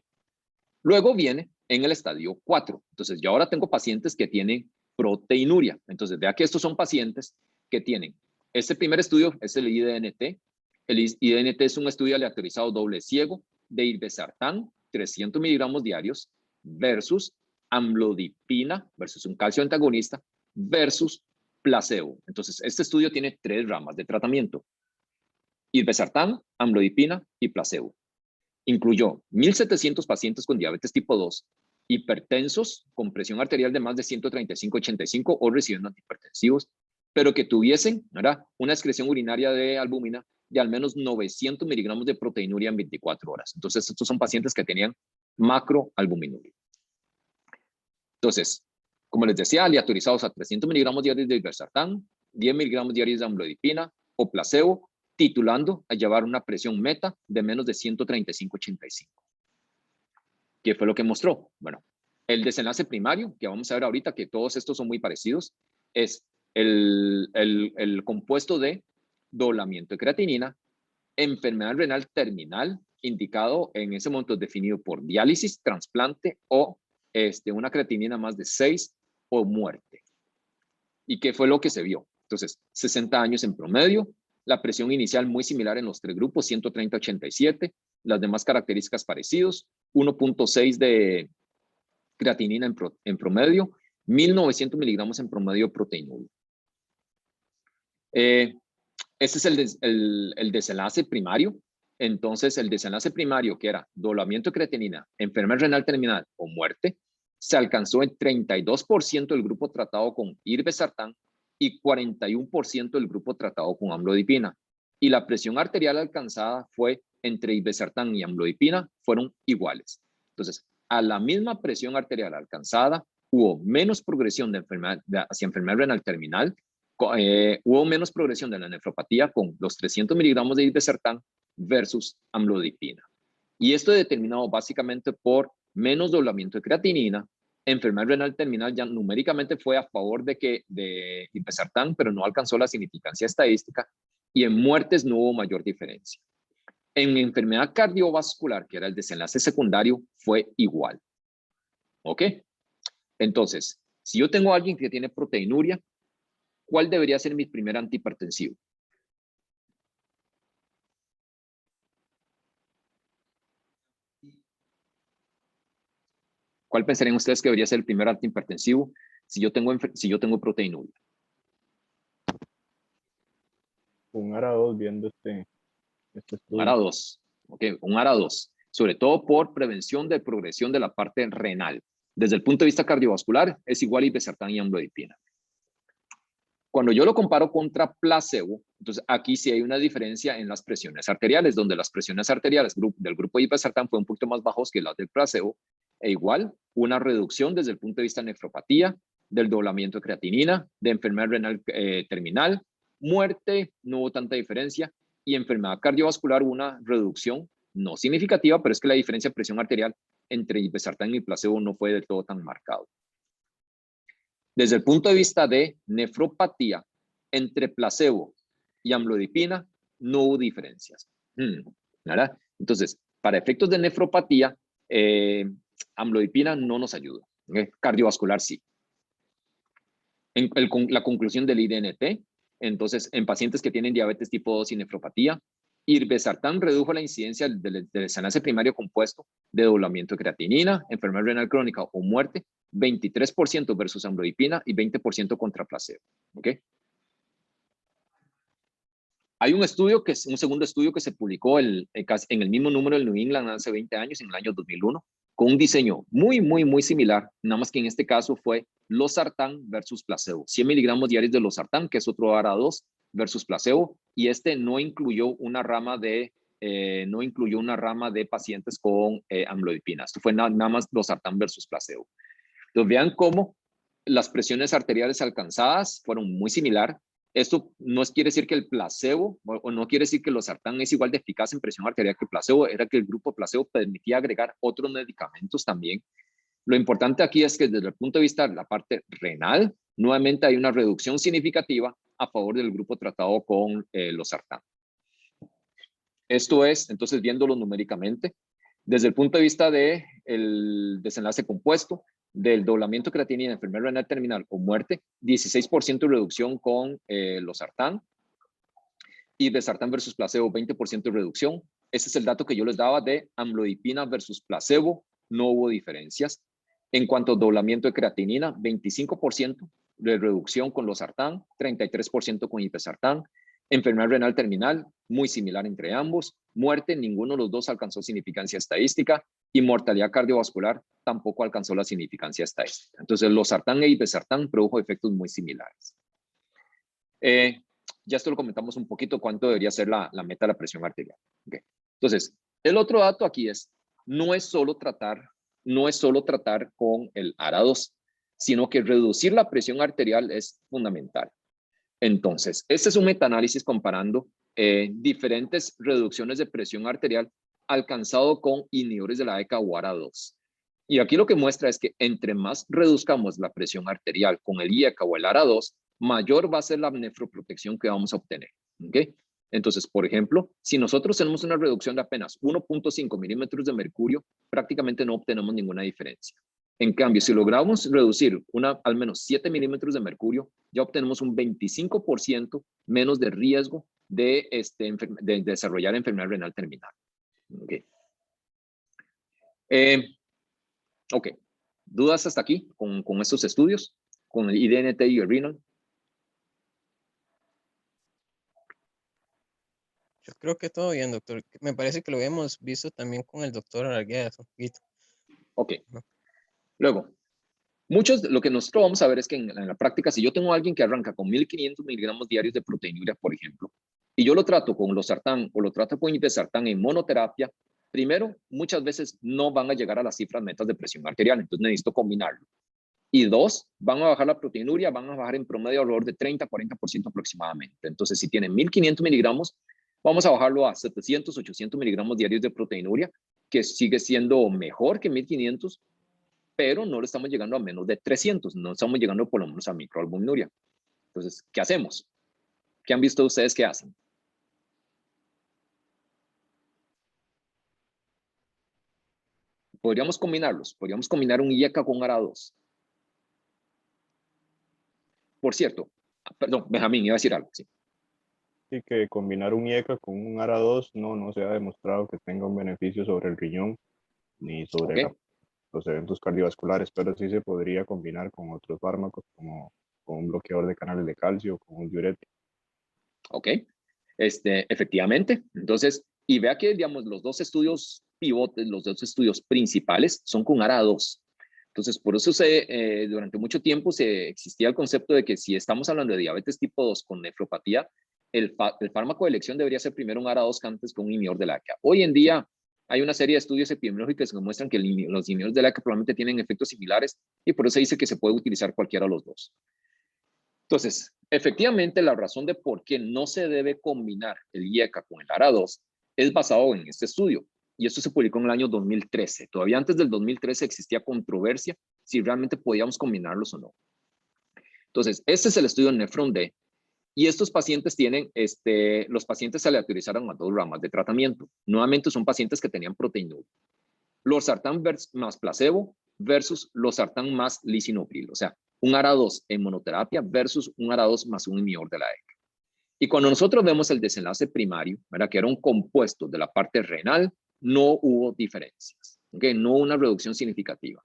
S1: luego viene en el estadio 4. Entonces, yo ahora tengo pacientes que tienen proteinuria. Entonces, vea que estos son pacientes que tienen. Este primer estudio es el IDNT. El IDNT es un estudio aleatorizado doble ciego de irbesartán, 300 miligramos diarios, versus amlodipina versus un calcio antagonista versus placebo. Entonces, este estudio tiene 3 ramas de tratamiento: irbesartán, amlodipina y placebo. Incluyó 1.700 pacientes con diabetes tipo 2, hipertensos con presión arterial de más de 135/85 o recibiendo antihipertensivos, pero que tuviesen, ¿verdad?, una excreción urinaria de albúmina de al menos 900 miligramos de proteinuria en 24 horas. Entonces, estos son pacientes que tenían macroalbuminuria. Entonces, como les decía, aleatorizados a 300 miligramos diarios de irbesartán, 10 miligramos diarios de amlodipina o placebo, titulando a llevar una presión meta de menos de 135/85. ¿Qué fue lo que mostró? Bueno, el desenlace primario, que vamos a ver ahorita, que todos estos son muy parecidos, es el compuesto de doblamiento de creatinina, enfermedad renal terminal, indicado en ese momento definido por diálisis, trasplante o una creatinina más de 6 o muerte. ¿Y qué fue lo que se vio? Entonces, 60 años en promedio, la presión inicial muy similar en los 3 grupos, 130/87, las demás características parecidos, 1.6 de creatinina en promedio, 1.900 miligramos en promedio de proteinuria. Este es el desenlace primario. Entonces, el desenlace primario, que era doblamiento de creatinina, enfermedad renal terminal o muerte, se alcanzó en 32% del grupo tratado con irbesartán y 41% del grupo tratado con amlodipina. Y la presión arterial alcanzada fue entre irbesartán y amlodipina, fueron iguales. Entonces, a la misma presión arterial alcanzada, hubo menos progresión de hacia enfermedad renal terminal, hubo menos progresión de la nefropatía con los 300 miligramos de irbesartán versus amlodipina. Y esto determinado básicamente por menos doblamiento de creatinina. Enfermedad renal terminal ya numéricamente fue a favor de irbesartán, pero no alcanzó la significancia estadística, y en muertes no hubo mayor diferencia. En enfermedad cardiovascular, que era el desenlace secundario, fue igual. ¿Ok? Entonces, si yo tengo a alguien que tiene proteinuria, ¿cuál debería ser mi primer antihipertensivo? ¿Cuál pensarían ustedes que debería ser el primer antihipertensivo si yo tengo proteinuria?
S3: Un ARA2 viendo este estudio.
S1: Un ARA2. ¿Ok? Un ARA2. Sobre todo por prevención de progresión de la parte renal. Desde el punto de vista cardiovascular, es igual a irbesartán y amlodipina. Cuando yo lo comparo contra placebo, entonces aquí sí hay una diferencia en las presiones arteriales, donde las presiones arteriales del grupo de irbesartán fue un poquito más bajos que las del placebo, e igual una reducción desde el punto de vista de nefropatía, del doblamiento de creatinina, de enfermedad renal terminal, muerte, no hubo tanta diferencia, y enfermedad cardiovascular una reducción no significativa, pero es que la diferencia de presión arterial entre irbesartán y placebo no fue del todo tan marcado. Desde el punto de vista de nefropatía, entre placebo y amlodipina no hubo diferencias. ¿Verdad? Entonces, para efectos de nefropatía, amlodipina no nos ayuda. Cardiovascular sí. La conclusión del IDNT, entonces, en pacientes que tienen diabetes tipo 2 y nefropatía, irbesartán redujo la incidencia del desenlace primario compuesto de doblamiento de creatinina, enfermedad renal crónica o muerte, 23% versus amlodipina y 20% contra placebo. ¿Ok? Hay un segundo estudio que se publicó en el mismo número del New England hace 20 años, en el año 2001, con un diseño muy similar, nada más que en este caso fue losartán versus placebo. 100 miligramos diarios de losartán, que es otro ARA2, versus placebo, y este no incluyó una rama de pacientes con amlodipina. Esto fue nada más losartán versus placebo. Entonces vean cómo las presiones arteriales alcanzadas fueron muy similar. Esto no quiere decir que el placebo, o no quiere decir que losartán es igual de eficaz en presión arterial que el placebo, era que el grupo placebo permitía agregar otros medicamentos también. Lo importante aquí es que desde el punto de vista de la parte renal, nuevamente hay una reducción significativa a favor del grupo tratado con losartán. Esto es, entonces, viéndolo numéricamente, desde el punto de vista del desenlace compuesto, del doblamiento de creatinina, enfermedad renal terminal o muerte, 16% de reducción con losartán, y irbesartán versus placebo, 20% de reducción. Ese es el dato que yo les daba de amlodipina versus placebo, no hubo diferencias. En cuanto a doblamiento de creatinina, 25% de reducción con losartán, 33% con irbesartán. Enfermedad renal terminal, muy similar entre ambos. Muerte, ninguno de los dos alcanzó significancia estadística. Y mortalidad cardiovascular tampoco alcanzó la significancia estadística. Entonces, losartán e irbesartán produjo efectos muy similares. Ya esto lo comentamos un poquito, cuánto debería ser la meta de la presión arterial. Okay. Entonces, el otro dato aquí es, no es solo tratar con el ARA2, sino que reducir la presión arterial es fundamental. Entonces, este es un metaanálisis comparando diferentes reducciones de presión arterial alcanzado con inhibidores de la ECA o ARA2. Y aquí lo que muestra es que entre más reduzcamos la presión arterial con el IECA o el ARA2, mayor va a ser la nefroprotección que vamos a obtener. ¿Okay? Entonces, por ejemplo, si nosotros tenemos una reducción de apenas 1.5 milímetros de mercurio, prácticamente no obtenemos ninguna diferencia. En cambio, si logramos reducir al menos 7 milímetros de mercurio, ya obtenemos un 25% menos de riesgo de desarrollar enfermedad renal terminal. Okay. Ok, ¿dudas hasta aquí con estos estudios? Con el IDNT y el renal.
S4: Yo creo que todo bien, doctor. Me parece que lo hemos visto también con el doctor Arguedas un poquito.
S1: Ok. Luego, lo que nosotros vamos a ver es que en la práctica, si yo tengo a alguien que arranca con 1500 miligramos diarios de proteinuria, por ejemplo, y yo lo trato con losartán o lo trato con irbesartán en monoterapia, primero, muchas veces no van a llegar a las cifras metas de presión arterial, entonces necesito combinarlo. Y dos, van a bajar la proteinuria, van a bajar en promedio alrededor de 30-40% aproximadamente. Entonces, si tienen 1500 miligramos, vamos a bajarlo a 700, 800 miligramos diarios de proteinuria, que sigue siendo mejor que 1500, pero no le estamos llegando a menos de 300, no estamos llegando por lo menos a microalbuminuria. Entonces, ¿qué hacemos? ¿Qué han visto ustedes que hacen? Podríamos combinarlos, podríamos combinar un IECA con ARA2. Por cierto, perdón, Benjamín, iba a decir algo, sí.
S3: Sí, que combinar un IECA con un ARA2 no se ha demostrado que tenga un beneficio sobre el riñón ni sobre los eventos cardiovasculares, pero sí se podría combinar con otros fármacos como con un bloqueador de canales de calcio, con un diurético.
S1: Ok, efectivamente. Entonces, y vea que, digamos, los dos estudios pivotes, los dos estudios principales son con ARA2. Entonces, por eso durante mucho tiempo existía el concepto de que si estamos hablando de diabetes tipo 2 con nefropatía, el fármaco de elección debería ser primero un ARA2 antes que un inhibidor de la ECA. Hoy en día hay una serie de estudios epidemiológicos que muestran que los inhibidores de la ECA probablemente tienen efectos similares y por eso se dice que se puede utilizar cualquiera de los dos. Entonces, efectivamente, la razón de por qué no se debe combinar el IECA con el ARA2 es basado en este estudio. Y esto se publicó en el año 2013. Todavía antes del 2013 existía controversia si realmente podíamos combinarlos o no. Entonces, este es el estudio NEFRON-D. Y estos pacientes los pacientes se aleatorizaron a 2 ramas de tratamiento. Nuevamente son pacientes que tenían proteinuria. Losartán más placebo versus losartán más lisinopril. O sea, un ARA2 en monoterapia versus un ARA2 más un inhibidor de la ECA. Y cuando nosotros vemos el desenlace primario, ¿verdad? Que era un compuesto de la parte renal, no hubo diferencias. ¿Okay? No hubo una reducción significativa.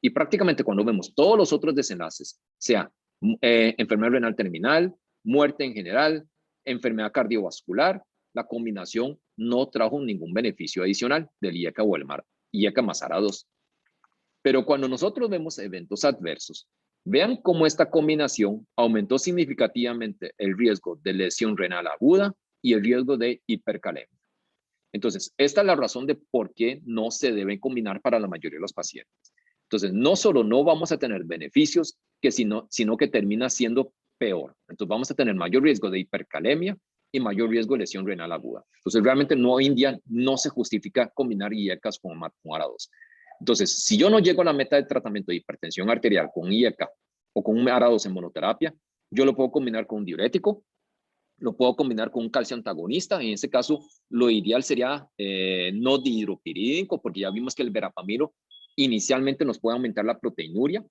S1: Y prácticamente cuando vemos todos los otros desenlaces, sea enfermedad renal terminal, muerte en general, enfermedad cardiovascular, la combinación no trajo ningún beneficio adicional del IECA o el IECA más ARA2. Pero cuando nosotros vemos eventos adversos, vean cómo esta combinación aumentó significativamente el riesgo de lesión renal aguda y el riesgo de hipercalemia. Entonces, esta es la razón de por qué no se deben combinar para la mayoría de los pacientes. Entonces, no solo no vamos a tener beneficios, sino que termina siendo peor. Entonces, vamos a tener mayor riesgo de hipercalemia y mayor riesgo de lesión renal aguda. Entonces, realmente hoy en día no se justifica combinar IECAs con ARA2. Entonces, si yo no llego a la meta de tratamiento de hipertensión arterial con IECA o con un ARA2 en monoterapia, yo lo puedo combinar con un diurético, lo puedo combinar con un calcio antagonista. En ese caso, lo ideal sería no dihidropirídico, porque ya vimos que el verapamilo inicialmente nos puede aumentar la proteinuria,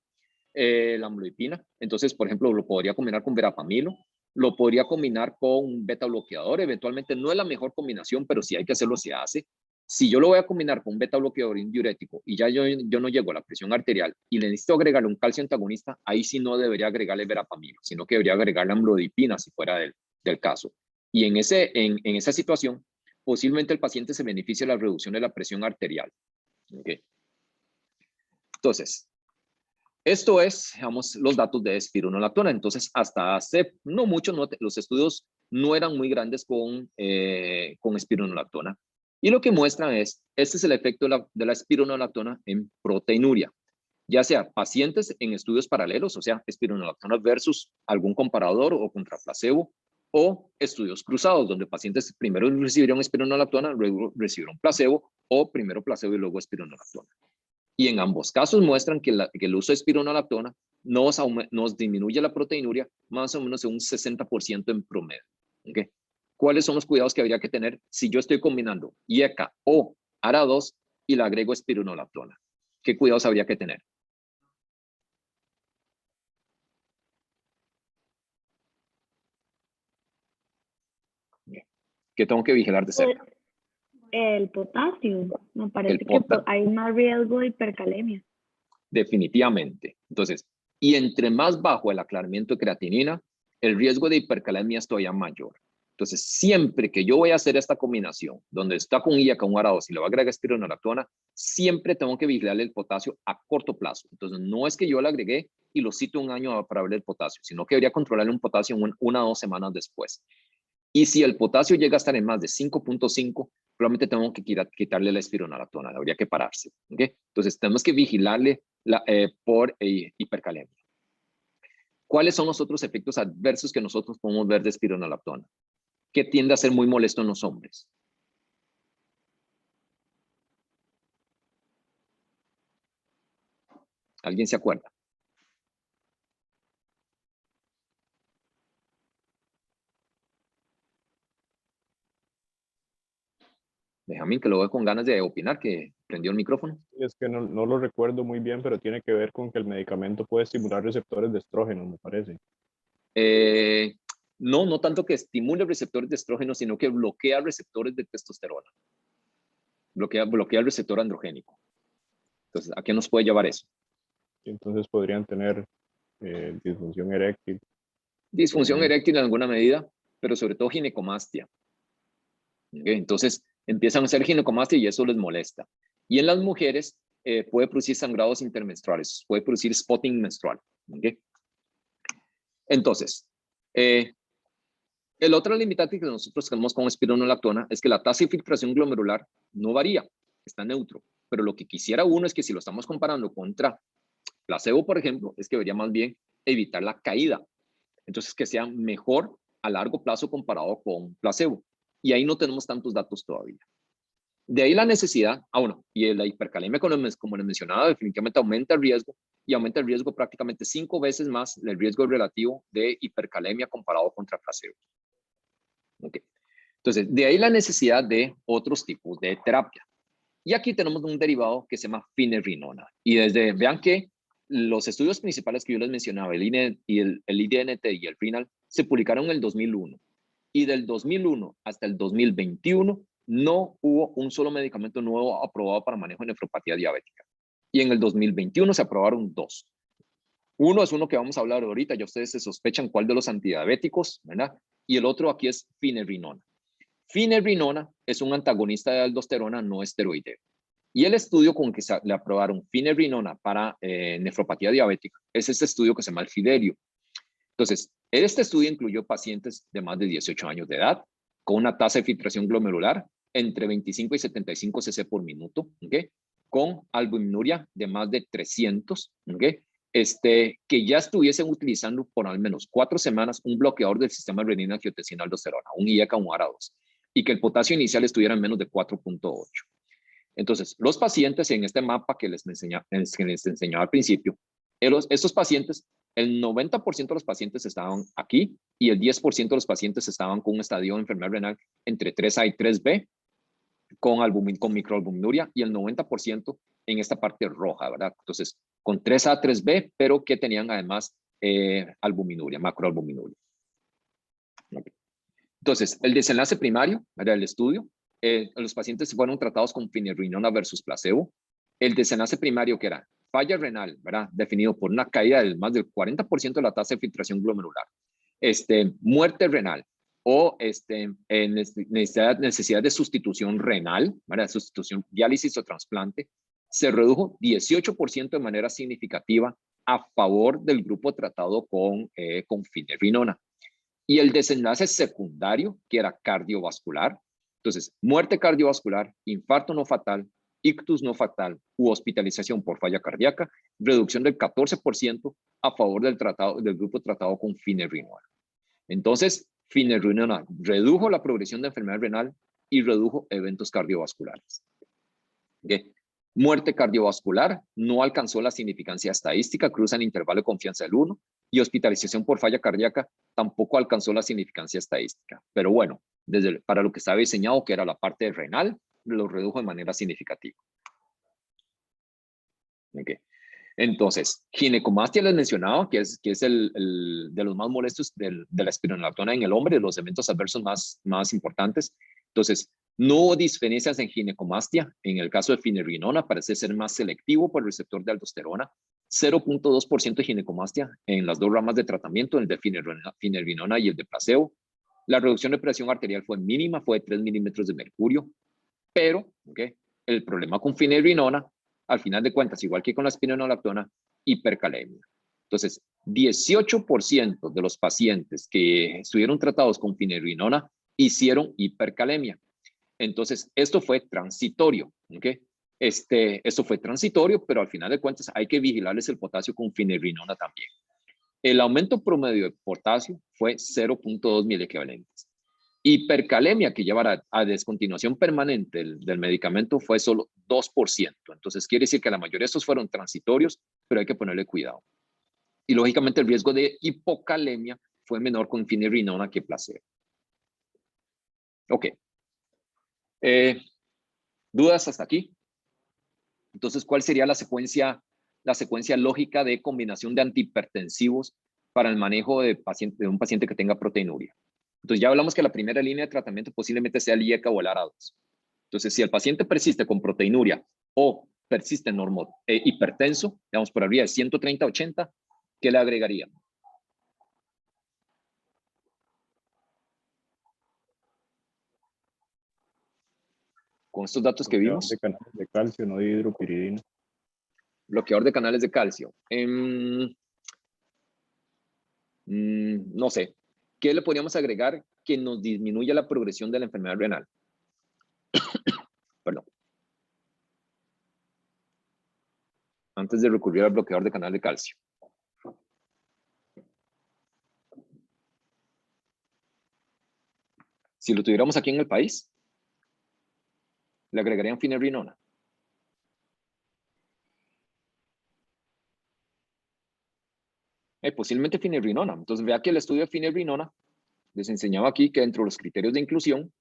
S1: la amlodipina. Entonces, por ejemplo, lo podría combinar con verapamilo, lo podría combinar con un beta bloqueador. Eventualmente no es la mejor combinación, pero si hay que hacerlo, se hace. Si yo lo voy a combinar con un beta bloqueador y un diurético y ya yo no llego a la presión arterial y le necesito agregarle un calcio antagonista, ahí sí no debería agregarle verapamilo, sino que debería agregarle amlodipina si fuera del caso. Y en esa situación, posiblemente el paciente se beneficie de la reducción de la presión arterial. ¿Okay? Entonces, esto es, digamos, los datos de espironolactona. Entonces, hasta hace no mucho, los estudios no eran muy grandes con espironolactona. Y lo que muestran este es el efecto de la espironolactona en proteinuria. Ya sea pacientes en estudios paralelos, o sea, espironolactona versus algún comparador o contra placebo, o estudios cruzados, donde pacientes primero recibieron espironolactona, luego recibieron placebo, o primero placebo y luego espironolactona. Y en ambos casos muestran que el uso de espironolactona nos disminuye la proteinuria más o menos en un 60% en promedio. ¿Okay? ¿Cuáles son los cuidados que habría que tener si yo estoy combinando IECA o ARA2 y le agrego espironolactona? ¿Qué cuidados habría que tener? ¿Qué tengo que vigilar de cerca?
S2: El potasio. Me parece que hay más riesgo de hipercalemia.
S1: Definitivamente. Entonces, y entre más bajo el aclaramiento de creatinina, el riesgo de hipercalemia es todavía mayor. Entonces, siempre que yo voy a hacer esta combinación, donde está con IECA, un ARA2 y le voy a agregar espironolactona, siempre tengo que vigilarle el potasio a corto plazo. Entonces, no es que yo le agregué y lo cito un año para ver el potasio, sino que debería controlarle un potasio una o 2 semanas después. Y si el potasio llega a estar en más de 5.5, probablemente tengo que quitarle la espironolactona, habría que pararse. ¿Okay? Entonces, tenemos que vigilarle por hipercalemia. ¿Cuáles son los otros efectos adversos que nosotros podemos ver de espironolactona? Que tiende a ser muy molesto en los hombres. ¿Alguien se acuerda? Benjamín, que lo veo con ganas de opinar, que prendió el micrófono.
S3: Es que no lo recuerdo muy bien, pero tiene que ver con que el medicamento puede estimular receptores de estrógeno, me parece.
S1: No tanto que estimule receptores de estrógeno, sino que bloquea receptores de testosterona. Bloquea el receptor androgénico. Entonces, ¿a qué nos puede llevar eso?
S3: Entonces podrían tener disfunción eréctil.
S1: Disfunción eréctil en alguna medida, pero sobre todo ginecomastia. ¿Okay? Entonces, empiezan a hacer ginecomastia y eso les molesta. Y en las mujeres puede producir sangrados intermenstruales, puede producir spotting menstrual. ¿Okay? Entonces, el otro limitante que nosotros tenemos con espironolactona es que la tasa de filtración glomerular no varía, está neutro. Pero lo que quisiera uno es que si lo estamos comparando contra placebo, por ejemplo, es que debería más bien evitar la caída. Entonces, que sea mejor a largo plazo comparado con placebo. Y ahí no tenemos tantos datos todavía. De ahí la necesidad, y la hipercalemia, como les mencionaba, definitivamente aumenta el riesgo y aumenta el riesgo prácticamente 5 veces más el riesgo relativo de hipercalemia comparado contra placebo. Okay. Entonces, de ahí la necesidad de otros tipos de terapia. Y aquí tenemos un derivado que se llama finerenona. Y vean que los estudios principales que yo les mencionaba, el IDNT y el RENAL, se publicaron en el 2001. Y del 2001 hasta el 2021 no hubo un solo medicamento nuevo aprobado para manejo de nefropatía diabética. Y en el 2021 se aprobaron 2. Uno es uno que vamos a hablar ahorita, ya ustedes se sospechan cuál de los antidiabéticos, ¿verdad? Y el otro aquí es finerenona. Finerenona es un antagonista de aldosterona no esteroideo. Y el estudio con que le aprobaron finerenona para nefropatía diabética es este estudio que se llama el Fidelio. Entonces, este estudio incluyó pacientes de más de 18 años de edad con una tasa de filtración glomerular entre 25 y 75 cc por minuto, ¿okay? Con albuminuria de más de 300, ¿okay? Que ya estuviesen utilizando por al menos 4 semanas un bloqueador del sistema renina-angiotensina-aldosterona, un IECA o un ARA2, y que el potasio inicial estuviera en menos de 4.8. Entonces, los pacientes en este mapa que les enseñaba al principio, estos pacientes, el 90% de los pacientes estaban aquí y el 10% de los pacientes estaban con un estadio de enfermedad renal entre 3A y 3B con microalbuminuria y el 90% en esta parte roja, ¿verdad? Entonces, con 3A, 3B, pero que tenían además albuminuria, macroalbuminuria. Okay. Entonces, el desenlace primario era el estudio. los pacientes fueron tratados con finerenona versus placebo. El desenlace primario, que era falla renal, ¿verdad? Definido por una caída del más del 40% de la tasa de filtración glomerular, muerte renal o necesidad de sustitución renal, ¿verdad? Sustitución, diálisis o trasplante, se redujo 18% de manera significativa a favor del grupo tratado con finerenona. Y el desenlace secundario, que era cardiovascular, entonces, muerte cardiovascular, infarto no fatal, ictus no fatal u hospitalización por falla cardíaca, reducción del 14% a favor del grupo tratado con finerenona. Entonces, finerenona redujo la progresión de enfermedad renal y redujo eventos cardiovasculares. ¿Okay? Muerte cardiovascular no alcanzó la significancia estadística, cruza en intervalo de confianza del 1, y hospitalización por falla cardíaca tampoco alcanzó la significancia estadística. Pero bueno, para lo que estaba diseñado, que era la parte renal, lo redujo de manera significativa. Okay. Entonces, ginecomastia les mencionaba, que es de los más molestos de la espironolactona en el hombre, de los eventos adversos más importantes. Entonces, no hubo diferencias en ginecomastia. En el caso de finerenona, parece ser más selectivo por el receptor de aldosterona. 0.2% de ginecomastia en las dos ramas de tratamiento, el de finerenona y el de placebo. La reducción de presión arterial fue mínima, fue de 3 milímetros de mercurio. Pero, el problema con finerenona, al final de cuentas, igual que con la espironolactona, hipercalemia. Entonces, 18% de los pacientes que estuvieron tratados con finerenona hicieron hipercalemia. Entonces, esto fue transitorio, esto fue transitorio, pero al final de cuentas hay que vigilarles el potasio con finerenona también. El aumento promedio de potasio fue 0.2 miliequivalentes. Hipercalemia, que llevará a descontinuación permanente del medicamento, fue solo 2%. Entonces, quiere decir que la mayoría de estos fueron transitorios, pero hay que ponerle cuidado. Y lógicamente el riesgo de hipocalemia fue menor con finerenona que placebo. Ok. ¿Dudas hasta aquí? Entonces, ¿cuál sería la secuencia lógica de combinación de antihipertensivos para el manejo de un paciente que tenga proteinuria? Entonces, ya hablamos que la primera línea de tratamiento posiblemente sea el IECA o el ARA2. Entonces, si el paciente persiste con proteinuria o persiste hipertenso, digamos por arriba de 130-80, ¿qué le agregaría? Con estos datos que vimos.
S3: De canales de calcio, no de hidropiridina.
S1: Bloqueador de canales de calcio. No sé. ¿Qué le podríamos agregar que nos disminuya la progresión de la enfermedad renal? Perdón. Antes de recurrir al bloqueador de canal de calcio. Si lo tuviéramos aquí en el país, le agregarían finerenona. Posiblemente finerenona. Entonces, vea que el estudio de finerenona les enseñaba aquí que dentro de los criterios de inclusión,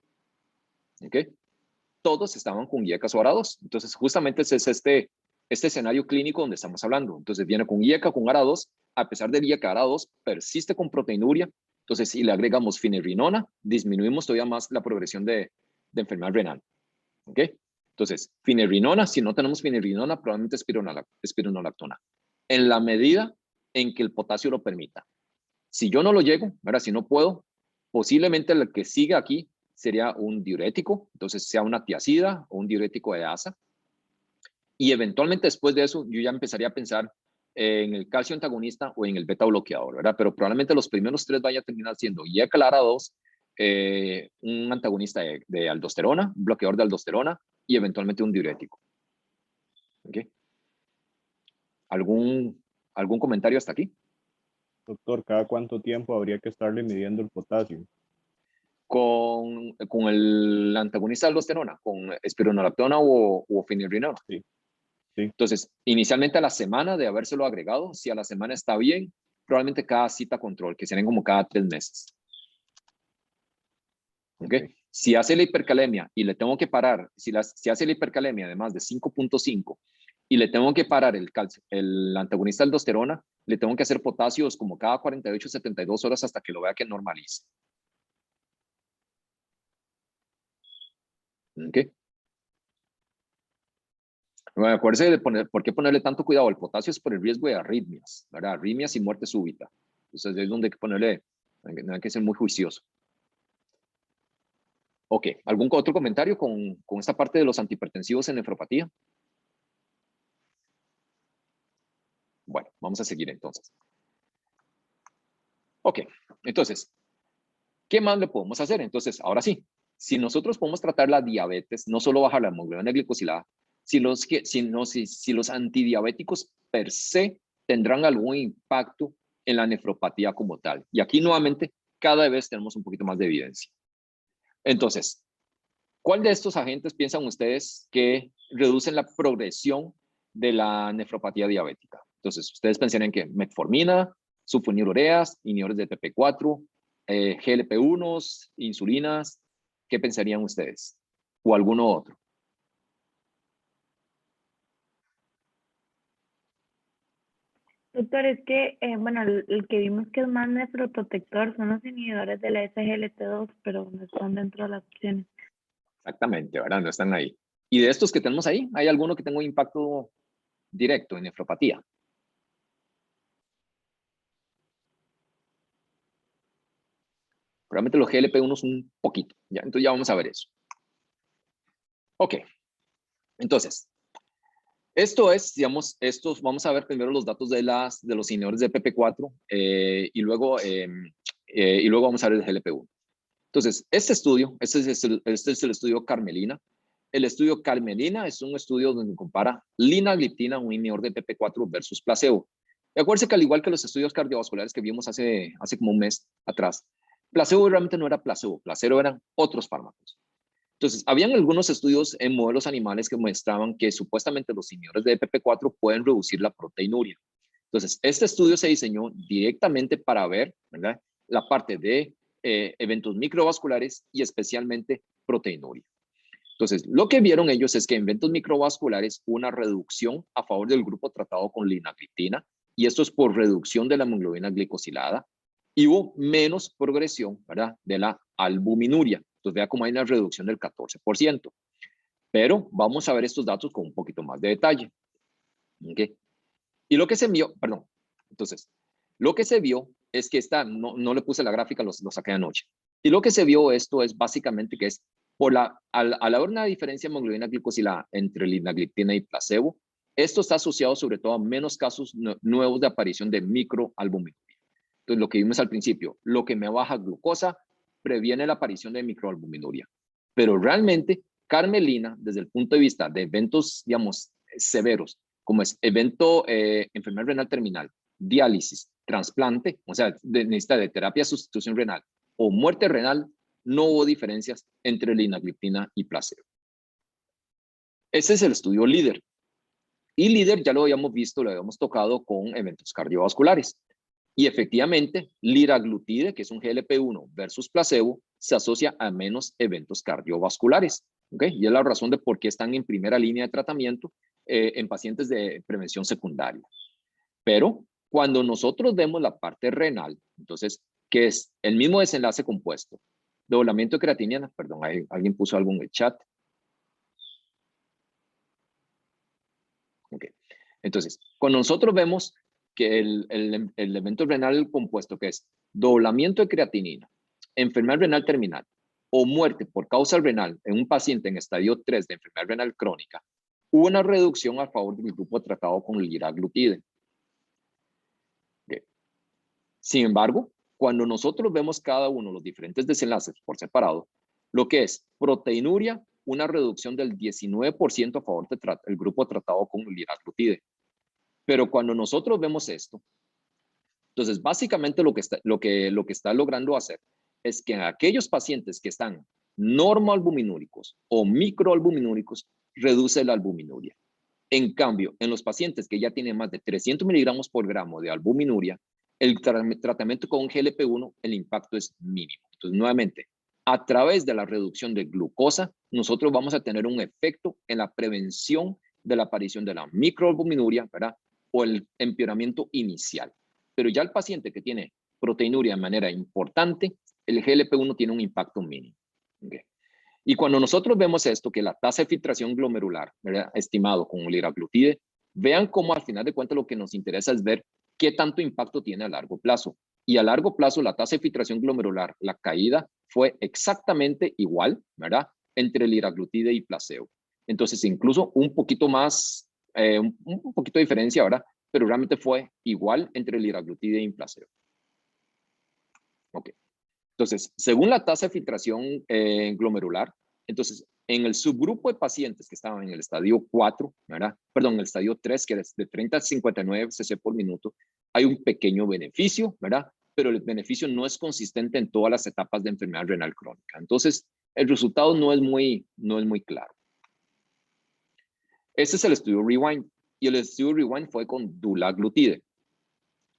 S1: todos estaban con IECA o ARA2. Entonces, justamente ese es este escenario clínico donde estamos hablando. Entonces, viene con IECA, con ARA2. A pesar del IECA ARA2, persiste con proteinuria. Entonces, si le agregamos finerenona, disminuimos todavía más la progresión de enfermedad renal. Entonces, finerenona, si no tenemos finerenona, probablemente espironolactona. En la medida en que el potasio lo permita. Si yo no lo llego, ¿verdad? Si no puedo, posiblemente el que siga aquí sería un diurético, entonces sea una tiazida o un diurético de asa. Y eventualmente después de eso, yo ya empezaría a pensar en el calcio antagonista o en el beta bloqueador, ¿verdad? Pero probablemente los primeros tres vayan a terminar siendo IECA ARA2, un antagonista de aldosterona, un bloqueador de aldosterona y eventualmente un diurético. ¿Algún comentario hasta aquí?
S3: Doctor, ¿cada cuánto tiempo habría que estarle midiendo el potasio?
S1: Con el antagonista de aldosterona, con espironolactona o finerenona.
S3: Sí.
S1: Entonces, inicialmente a la semana de habérselo agregado, si a la semana está bien, probablemente cada cita control, que serían como cada 3 meses. Si hace la hipercalemia y le tengo que parar, si hace la hipercalemia de más de 5.5 y le tengo que parar el antagonista de aldosterona, le tengo que hacer potasios como cada 48-72 horas hasta que lo vea que normalice. ¿Ok? Bueno, acuérdense de por qué ponerle tanto cuidado al potasio, es por el riesgo de arritmias, ¿verdad? Arritmias y muerte súbita. Entonces es donde hay que ponerle, hay que ser muy juicioso. Ok, ¿algún otro comentario con esta parte de los antihipertensivos en nefropatía? Bueno, vamos a seguir entonces. Ok, entonces, ¿qué más le podemos hacer? Entonces, ahora sí, si nosotros podemos tratar la diabetes, no solo bajar la hemoglobina glicosilada, si los antidiabéticos per se tendrán algún impacto en la nefropatía como tal. Y aquí nuevamente, cada vez tenemos un poquito más de evidencia. Entonces, ¿cuál de estos agentes piensan ustedes que reducen la progresión de la nefropatía diabética? Entonces, ustedes pensarían que metformina, sulfonilureas, inhibidores de PP4, GLP-1s, insulinas. ¿Qué pensarían ustedes? ¿O alguno otro?
S2: Doctor, es que, bueno, el que vimos que es más nefroprotector son los inhibidores de la SGLT2, pero no están dentro de las opciones.
S1: Exactamente, ¿verdad? No están ahí. Y de estos que tenemos ahí, ¿hay alguno que tenga un impacto directo en nefropatía? Probablemente los GLP-1 un poquito, ¿ya? Entonces ya vamos a ver eso. Ok, entonces, esto es, digamos, vamos a ver primero los datos de los inhibidores de PP4 y luego vamos a ver el GLP-1. Entonces, este es el estudio Carmelina. El estudio Carmelina es un estudio donde compara linagliptina, un inhibidor de PP4 versus placebo. Y acuérdense que al igual que los estudios cardiovasculares que vimos hace como un mes atrás, placebo realmente no era placebo eran otros fármacos. Entonces, habían algunos estudios en modelos animales que muestraban que supuestamente los inhibidores de PP4 pueden reducir la proteinuria. Entonces, este estudio se diseñó directamente para ver, ¿verdad?, la parte de eventos microvasculares y especialmente proteinuria. Entonces, lo que vieron ellos es que en eventos microvasculares hubo una reducción a favor del grupo tratado con linagliptina, y esto es por reducción de la hemoglobina glicosilada, y hubo menos progresión, ¿verdad?, de la albuminuria. Entonces, vea cómo hay una reducción del 14%. Pero vamos a ver estos datos con un poquito más de detalle. ¿Okay? Y lo que se vio, perdón, entonces, lo que se vio es que no le puse la gráfica, lo saqué anoche. Y lo que se vio esto es básicamente que es, al haber una diferencia de hemoglobina glicosilada entre linagliptina y placebo, esto está asociado sobre todo a menos casos nuevos de aparición de microalbuminuria. Entonces, lo que vimos al principio, lo que me baja glucosa previene la aparición de microalbuminuria. Pero realmente, Carmelina, desde el punto de vista de eventos, digamos, severos, como es enfermedad renal terminal, diálisis, trasplante, o sea, necesita de terapia de sustitución renal o muerte renal, no hubo diferencias entre linagliptina y placebo. Ese es el estudio LEADER. Y LEADER ya lo habíamos visto, lo habíamos tocado con eventos cardiovasculares. Y efectivamente, liraglutide, que es un GLP-1 versus placebo, se asocia a menos eventos cardiovasculares. ¿Okay? Y es la razón de por qué están en primera línea de tratamiento en pacientes de prevención secundaria. Pero cuando nosotros vemos la parte renal, entonces, que es el mismo desenlace compuesto, doblamiento de creatinina, perdón, alguien puso algo en el chat. Okay. Entonces, cuando nosotros vemos que el evento renal compuesto, que es doblamiento de creatinina, enfermedad renal terminal o muerte por causa renal en un paciente en estadio 3 de enfermedad renal crónica, hubo una reducción a favor del grupo tratado con liraglutide. Okay. Sin embargo, cuando nosotros vemos cada uno de los diferentes desenlaces por separado, lo que es proteinuria, una reducción del 19% a favor del grupo tratado con liraglutide. Pero cuando nosotros vemos esto, entonces básicamente lo que está logrando hacer es que en aquellos pacientes que están normoalbuminúricos o microalbuminúricos, reduce la albuminuria. En cambio, en los pacientes que ya tienen más de 300 miligramos por gramo de albuminuria, el tratamiento con GLP-1, el impacto es mínimo. Entonces, nuevamente, a través de la reducción de glucosa, nosotros vamos a tener un efecto en la prevención de la aparición de la microalbuminuria, ¿verdad?, o el empeoramiento inicial. Pero ya el paciente que tiene proteinuria de manera importante, el GLP-1 tiene un impacto mínimo. Okay. Y cuando nosotros vemos esto, que la tasa de filtración glomerular, ¿verdad?, estimado con liraglutide, vean cómo al final de cuentas lo que nos interesa es ver qué tanto impacto tiene a largo plazo. Y a largo plazo la tasa de filtración glomerular, la caída fue exactamente igual, ¿verdad?, entre liraglutide y placebo. Entonces incluso un poquito más, un poquito de diferencia, ¿verdad?, pero realmente fue igual entre liraglutide y placebo. Ok. Entonces, según la tasa de filtración glomerular, entonces, en el subgrupo de pacientes que estaban en el estadio 4, ¿verdad? Perdón, en el estadio 3, que es de 30 a 59 cc por minuto, hay un pequeño beneficio, ¿verdad? Pero el beneficio no es consistente en todas las etapas de enfermedad renal crónica. Entonces, el resultado no es muy claro. Este es el estudio REWIND, y el estudio REWIND fue con dulaglutide.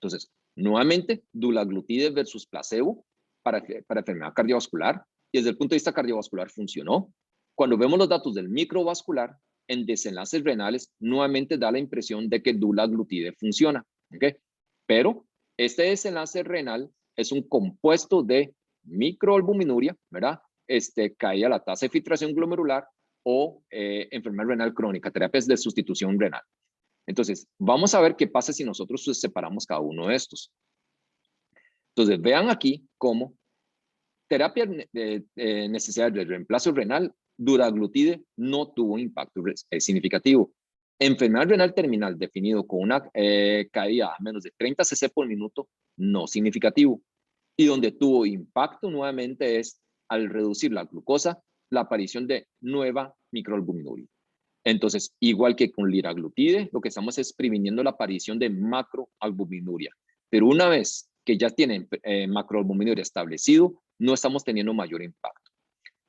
S1: Entonces, nuevamente, dulaglutide versus placebo para enfermedad cardiovascular, y desde el punto de vista cardiovascular funcionó. Cuando vemos los datos del microvascular, en desenlaces renales, nuevamente da la impresión de que dulaglutide funciona, ¿ok? Pero este desenlace renal es un compuesto de microalbuminuria, ¿verdad? Caía la tasa de filtración glomerular o enfermedad renal crónica, terapias de sustitución renal. Entonces, vamos a ver qué pasa si nosotros separamos cada uno de estos. Entonces, vean aquí cómo terapia de necesidad de reemplazo renal, dulaglutide no tuvo impacto significativo. Enfermedad renal terminal definido con una caída a menos de 30 cc por minuto, no significativo. Y donde tuvo impacto nuevamente es al reducir la glucosa, la aparición de nueva microalbuminuria. Entonces, igual que con liraglutide, lo que estamos es previniendo la aparición de macroalbuminuria. Pero una vez que ya tienen macroalbuminuria establecido, no estamos teniendo mayor impacto.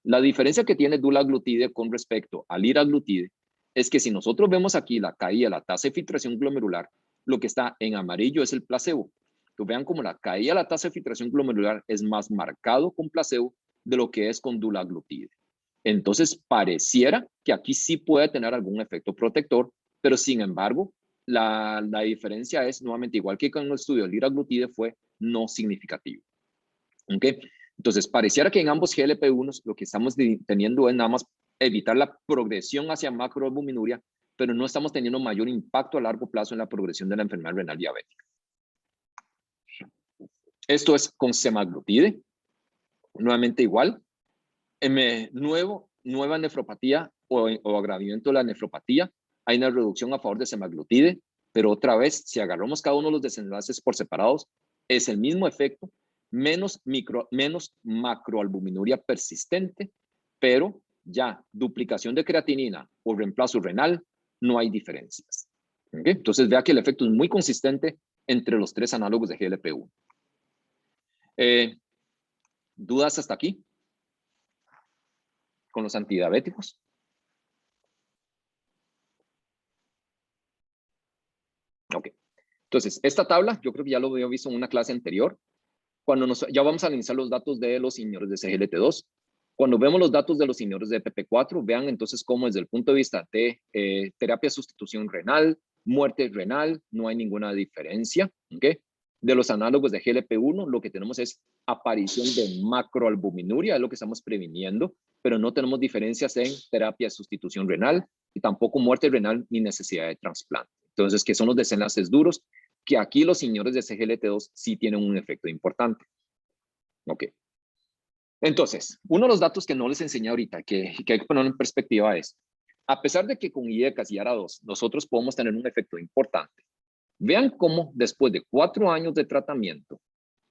S1: La diferencia que tiene dulaglutide con respecto al liraglutide es que si nosotros vemos aquí la caída, la tasa de filtración glomerular, lo que está en amarillo es el placebo. Entonces, vean cómo la caída, la tasa de filtración glomerular es más marcado con placebo de lo que es con dulaglutide. Entonces, pareciera que aquí sí puede tener algún efecto protector, pero sin embargo, la diferencia es nuevamente igual que con el estudio del liraglutide fue no significativo. ¿Ok? Entonces, pareciera que en ambos GLP-1 lo que estamos teniendo es nada más evitar la progresión hacia macroalbuminuria, pero no estamos teniendo mayor impacto a largo plazo en la progresión de la enfermedad renal diabética. Esto es con semaglutide, nuevamente igual. Nueva nefropatía o agravamiento de la nefropatía, hay una reducción a favor de semaglutide, pero otra vez, si agarramos cada uno de los desenlaces por separados, es el mismo efecto, menos macroalbuminuria persistente, pero ya duplicación de creatinina o reemplazo renal, no hay diferencias. ¿Okay? Entonces, vea que el efecto es muy consistente entre los tres análogos de GLP-1. ¿Dudas hasta aquí? Con los antidiabéticos. Ok. Entonces, esta tabla, yo creo que ya lo había visto en una clase anterior. Ya vamos a analizar los datos de los inhibidores de SGLT2. Cuando vemos los datos de los inhibidores de PP4, vean entonces cómo desde el punto de vista de terapia de sustitución renal, muerte renal, no hay ninguna diferencia. ¿Okay? De los análogos de GLP-1, lo que tenemos es aparición de macroalbuminuria, es lo que estamos previniendo, pero no tenemos diferencias en terapia de sustitución renal y tampoco muerte renal ni necesidad de trasplante. Entonces, ¿qué son los desenlaces duros? Que aquí los inhibidores de SGLT2 sí tienen un efecto importante. Ok. Entonces, uno de los datos que no les enseñé ahorita, que hay que poner en perspectiva es, a pesar de que con IECAS y ARA2 nosotros podemos tener un efecto importante, vean cómo después de 4 años de tratamiento,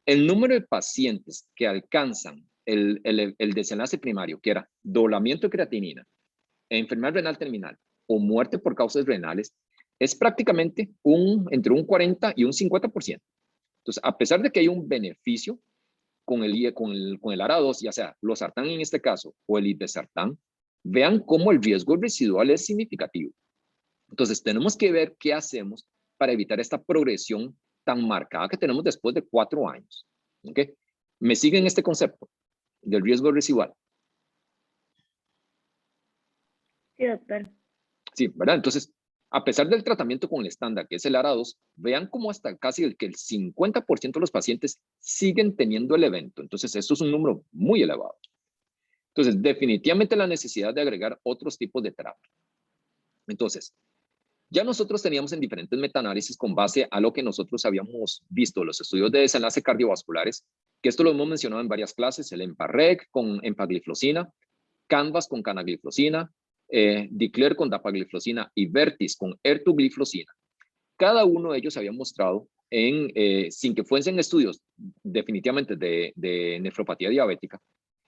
S1: el número de pacientes que alcanzan el desenlace primario, que era doblamiento de creatinina, enfermedad renal terminal o muerte por causas renales, es prácticamente entre un 40 y un 50%. Entonces, a pesar de que hay un beneficio con el ARA2, ya sea losartán en este caso o el irbesartán, vean cómo el riesgo residual es significativo. Entonces, tenemos que ver qué hacemos para evitar esta progresión tan marcada que tenemos después de 4 años. ¿Ok? ¿Me siguen este concepto del riesgo residual?
S2: Sí, doctor.
S1: Sí, ¿verdad? Entonces, a pesar del tratamiento con el estándar, que es el ARA2, vean cómo hasta casi el 50% de los pacientes siguen teniendo el evento. Entonces, esto es un número muy elevado. Entonces, definitivamente la necesidad de agregar otros tipos de terapia. Entonces, ya nosotros teníamos en diferentes metaanálisis con base a lo que nosotros habíamos visto, los estudios de desenlace cardiovasculares, que esto lo hemos mencionado en varias clases, el EMPA-REG con empagliflozina, CANVAS con canagliflozina, DECLARE con dapagliflozina y VERTIS con ertugliflozina. Cada uno de ellos había mostrado, sin que fuesen estudios definitivamente de nefropatía diabética,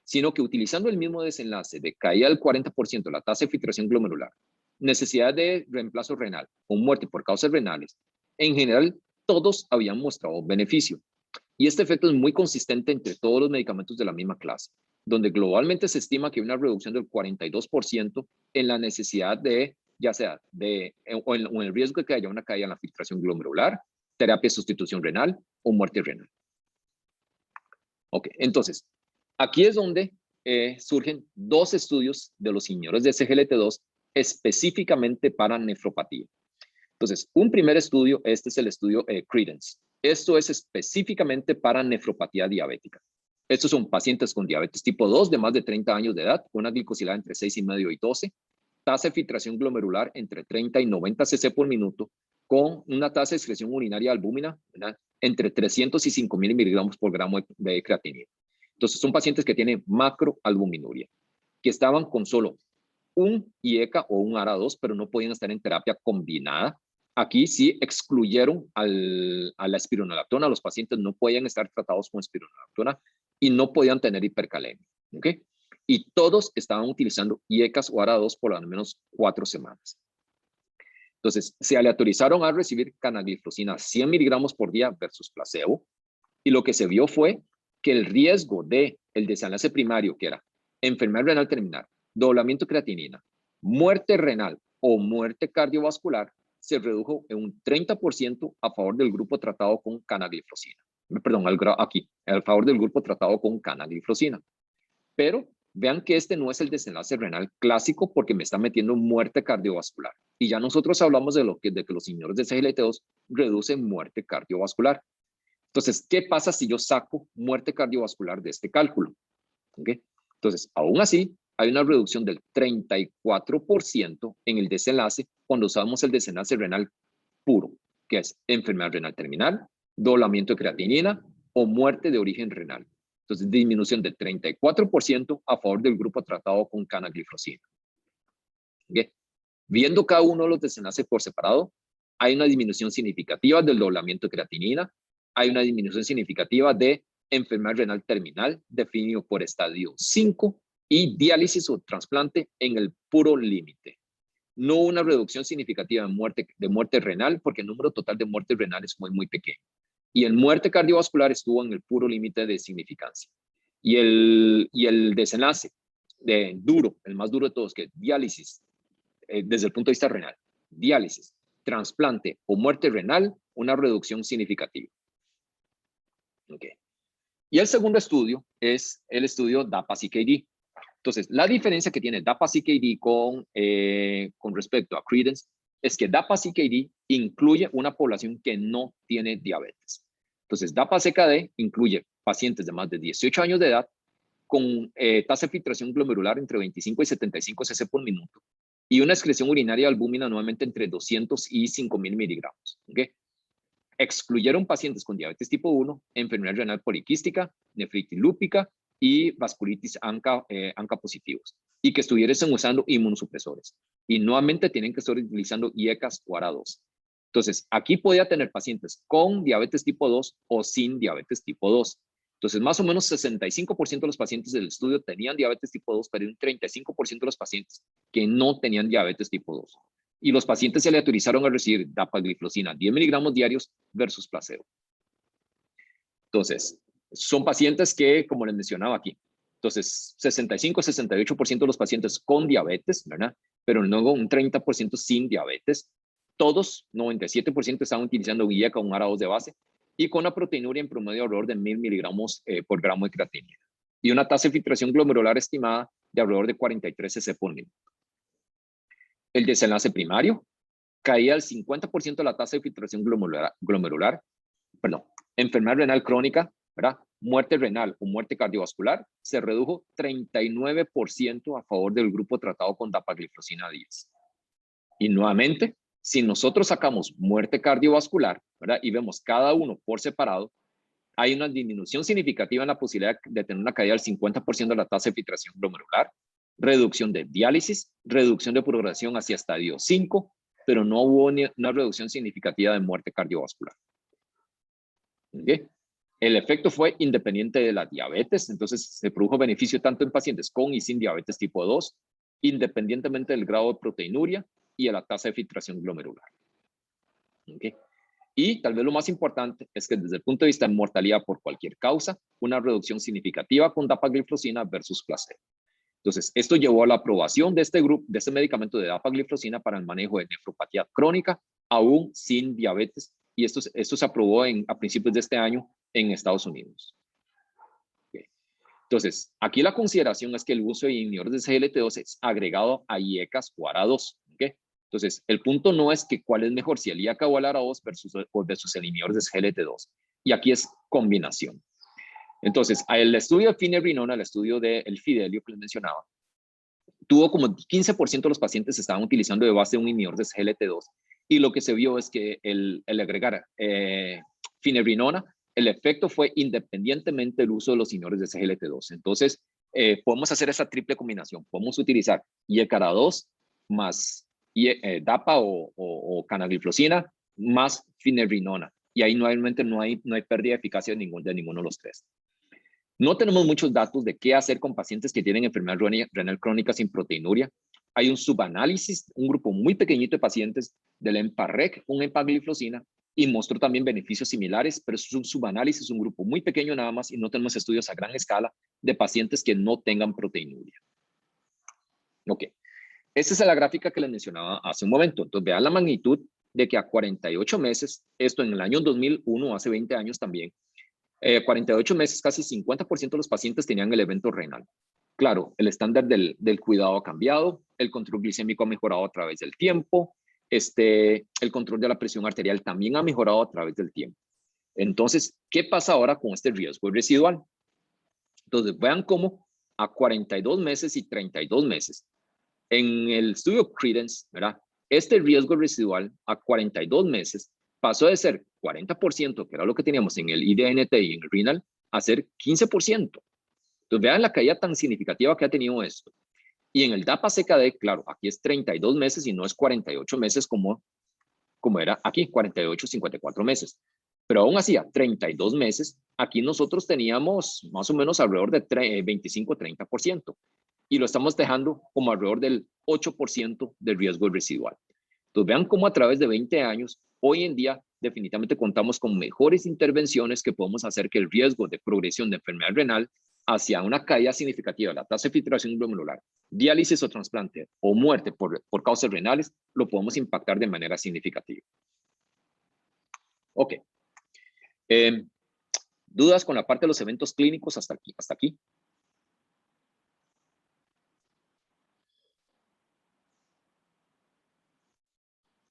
S1: sino que utilizando el mismo desenlace de caída del 40% la tasa de filtración glomerular, necesidad de reemplazo renal o muerte por causas renales, en general todos habían mostrado beneficio. Y este efecto es muy consistente entre todos los medicamentos de la misma clase, donde globalmente se estima que hay una reducción del 42% en la necesidad de, ya sea o en el riesgo de que haya una caída en la filtración glomerular, terapia de sustitución renal o muerte renal. Ok, entonces, aquí es donde surgen dos estudios de los inhibidores de SGLT2 específicamente para nefropatía. Entonces, un primer estudio, este es el estudio Credence. Esto es específicamente para nefropatía diabética. Estos son pacientes con diabetes tipo 2 de más de 30 años de edad, con una glicosilada entre 6,5 y 12, tasa de filtración glomerular entre 30 y 90 cc por minuto, con una tasa de excreción urinaria albúmina, ¿verdad?, entre 300 y 5,000 miligramos por gramo de creatinina. Entonces, son pacientes que tienen macroalbuminuria, que estaban con solo un IECA o un ARA2, pero no podían estar en terapia combinada. Aquí sí excluyeron a la espironolactona. Los pacientes no podían estar tratados con espironolactona y no podían tener hipercalemia. ¿Okay? Y todos estaban utilizando IECAS o ARA2 por al menos 4 semanas. Entonces, se aleatorizaron a recibir canagliflozina 100 miligramos por día versus placebo. Y lo que se vio fue que el riesgo del desenlace primario, que era enfermedad renal terminal, doblamiento de creatinina, muerte renal o muerte cardiovascular, se redujo en un 30% a favor del grupo tratado con canagliflozina. Perdón, aquí, a favor del grupo tratado con canagliflozina. Pero vean que este no es el desenlace renal clásico porque me está metiendo muerte cardiovascular. Y ya nosotros hablamos de que los inhibidores de SGLT2 reducen muerte cardiovascular. Entonces, ¿qué pasa si yo saco muerte cardiovascular de este cálculo? ¿Okay? Entonces, aún así, hay una reducción del 34% en el desenlace cuando usamos el desenlace renal puro, que es enfermedad renal terminal, doblamiento de creatinina o muerte de origen renal. Entonces, disminución del 34% a favor del grupo tratado con canagliflozina. ¿Okay? Viendo cada uno de los desenlaces por separado, hay una disminución significativa del doblamiento de creatinina, hay una disminución significativa de enfermedad renal terminal, definido por estadio 5, y diálisis o trasplante en el puro límite. No una reducción significativa de muerte renal, porque el número total de muertes renales es muy pequeño. Y en muerte cardiovascular estuvo en el puro límite de significancia. Y el desenlace duro, el más duro de todos, que es diálisis, desde el punto de vista renal, diálisis, trasplante o muerte renal, una reducción significativa. Okay. Y el segundo estudio es el estudio DAPA-CKD. Entonces, la diferencia que tiene DAPA-CKD con respecto a Credence es que DAPA-CKD incluye una población que no tiene diabetes. Entonces, DAPA-CKD incluye pacientes de más de 18 años de edad con tasa de filtración glomerular entre 25 y 75 cc por minuto y una excreción urinaria albúmina nuevamente entre 200 y 5,000 miligramos. ¿Okay? Excluyeron pacientes con diabetes tipo 1, enfermedad renal poliquística, nefritis lúpica y vasculitis ANCA positivos, y que estuviesen usando inmunosupresores. Y nuevamente tienen que estar utilizando IECAS o ARA2. Entonces, aquí podía tener pacientes con diabetes tipo 2 o sin diabetes tipo 2. Entonces, más o menos 65% de los pacientes del estudio tenían diabetes tipo 2, pero un 35% de los pacientes que no tenían diabetes tipo 2. Y los pacientes se le autorizaron a recibir dapagliflozina 10 miligramos diarios versus placebo. Entonces, son pacientes que, como les mencionaba aquí, entonces 65-68% de los pacientes con diabetes, ¿verdad? Pero luego un 30% sin diabetes. Todos, 97% estaban utilizando un IECA o un ARA2 de base y con una proteinuria en promedio alrededor de 1,000 miligramos por gramo de creatinina y una tasa de filtración glomerular estimada de alrededor de 43 cc por minuto. El desenlace primario caía al 50% de la tasa de filtración glomerular, enfermedad renal crónica, ¿verdad? muerte renal o muerte cardiovascular, se redujo 39% a favor del grupo tratado con dapagliflozina 10. Y nuevamente, si nosotros sacamos muerte cardiovascular, ¿verdad? Y vemos cada uno por separado, hay una disminución significativa en la posibilidad de tener una caída del 50% de la tasa de filtración glomerular, reducción de diálisis, reducción de progresión hacia estadio 5, pero no hubo una reducción significativa de muerte cardiovascular. ¿Okay? El efecto fue independiente de la diabetes, entonces se produjo beneficio tanto en pacientes con y sin diabetes tipo 2, independientemente del grado de proteinuria y de la tasa de filtración glomerular. ¿Okay? Y tal vez lo más importante es que desde el punto de vista de mortalidad por cualquier causa, una reducción significativa con dapagliflozina versus placebo. Entonces, esto llevó a la aprobación de este grupo, de este medicamento de dapagliflozina para el manejo de nefropatía crónica, aún sin diabetes, y esto se aprobó a principios de este año en Estados Unidos. Okay. Entonces, aquí la consideración es que el uso de inhibidores de SGLT2 es agregado a IECAS o ARA2. ¿Okay? Entonces, el punto no es que cuál es mejor, si el IACA o el ARA2 versus el inhibidor de SGLT2. Y aquí es combinación. Entonces, el estudio de Finerenone, el estudio del Fidelio que les mencionaba, tuvo como 15% de los pacientes estaban utilizando de base un inhibidor de SGLT2 y lo que se vio es que el agregar Finerenone, el efecto fue independientemente del uso de los inhibidores de SGLT2. Entonces, podemos hacer esa triple combinación. Podemos utilizar IECARA2 más DAPA o canagliflozina más Finerenone. Y ahí nuevamente no hay pérdida de eficacia de ninguno de los tres. No tenemos muchos datos de qué hacer con pacientes que tienen enfermedad renal crónica sin proteinuria. Hay un subanálisis, un grupo muy pequeñito de pacientes del EMPA-REC, un empagliflozina, y mostró también beneficios similares, pero es un subanálisis, un grupo muy pequeño nada más, y no tenemos estudios a gran escala de pacientes que no tengan proteinuria. Ok, esta es la gráfica que les mencionaba hace un momento. Entonces, vean la magnitud de que a 48 meses, esto en el año 2001, hace 20 años también, 48 meses, casi 50% de los pacientes tenían el evento renal. Claro, el estándar del cuidado ha cambiado, el control glicémico ha mejorado a través del tiempo, el control de la presión arterial también ha mejorado a través del tiempo. Entonces, ¿qué pasa ahora con este riesgo residual? Entonces, vean cómo a 42 meses y 32 meses, en el estudio Credence, ¿verdad? Este riesgo residual a 42 meses pasó de ser 40%, que era lo que teníamos en el IDNT y en el renal, a ser 15%. Entonces, vean la caída tan significativa que ha tenido esto. Y en el DAPA-CKD, claro, aquí es 32 meses y no es 48 meses como era aquí, 48, 54 meses. Pero aún así, a 32 meses, aquí nosotros teníamos más o menos alrededor de 25-30%. Y lo estamos dejando como alrededor del 8% del riesgo residual. Entonces, vean cómo a través de 20 años, hoy en día, definitivamente contamos con mejores intervenciones que podemos hacer que el riesgo de progresión de enfermedad renal hacia una caída significativa de la tasa de filtración glomerular, diálisis o trasplante o muerte por causas renales, lo podemos impactar de manera significativa. Ok. ¿Dudas con la parte de los eventos clínicos hasta aquí? ¿Hasta aquí?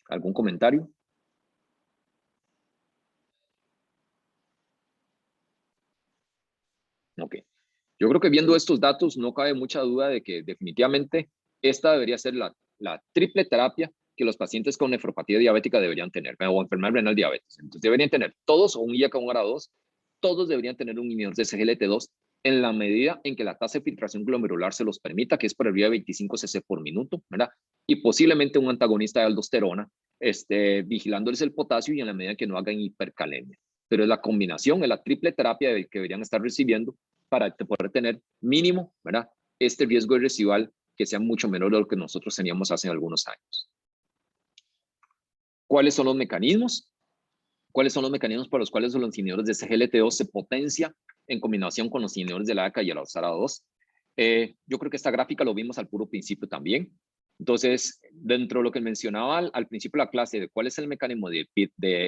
S1: ¿Algún comentario? Ok. Yo creo que viendo estos datos no cabe mucha duda de que definitivamente esta debería ser la triple terapia que los pacientes con nefropatía diabética deberían tener, o enfermedad renal diabetes. Entonces deberían tener todos o un IACA o un ARA2, todos deberían tener un inhibidor de SGLT2 en la medida en que la tasa de filtración glomerular se los permita, que es por arriba de 25 cc por minuto, ¿verdad? Y posiblemente un antagonista de aldosterona, vigilándoles el potasio y en la medida que no hagan hipercalemia. Pero es la combinación, es la triple terapia que deberían estar recibiendo para poder tener mínimo, ¿verdad? Este riesgo residual que sea mucho menor de lo que nosotros teníamos hace algunos años. ¿Cuáles son los mecanismos? ¿Cuáles son los mecanismos por los cuales los inhibidores de SGLT2 se potencia en combinación con los inhibidores de la ACA y el ARA2? Yo creo que esta gráfica lo vimos al puro principio también. Entonces, dentro de lo que mencionaba al principio de la clase de cuál es el mecanismo de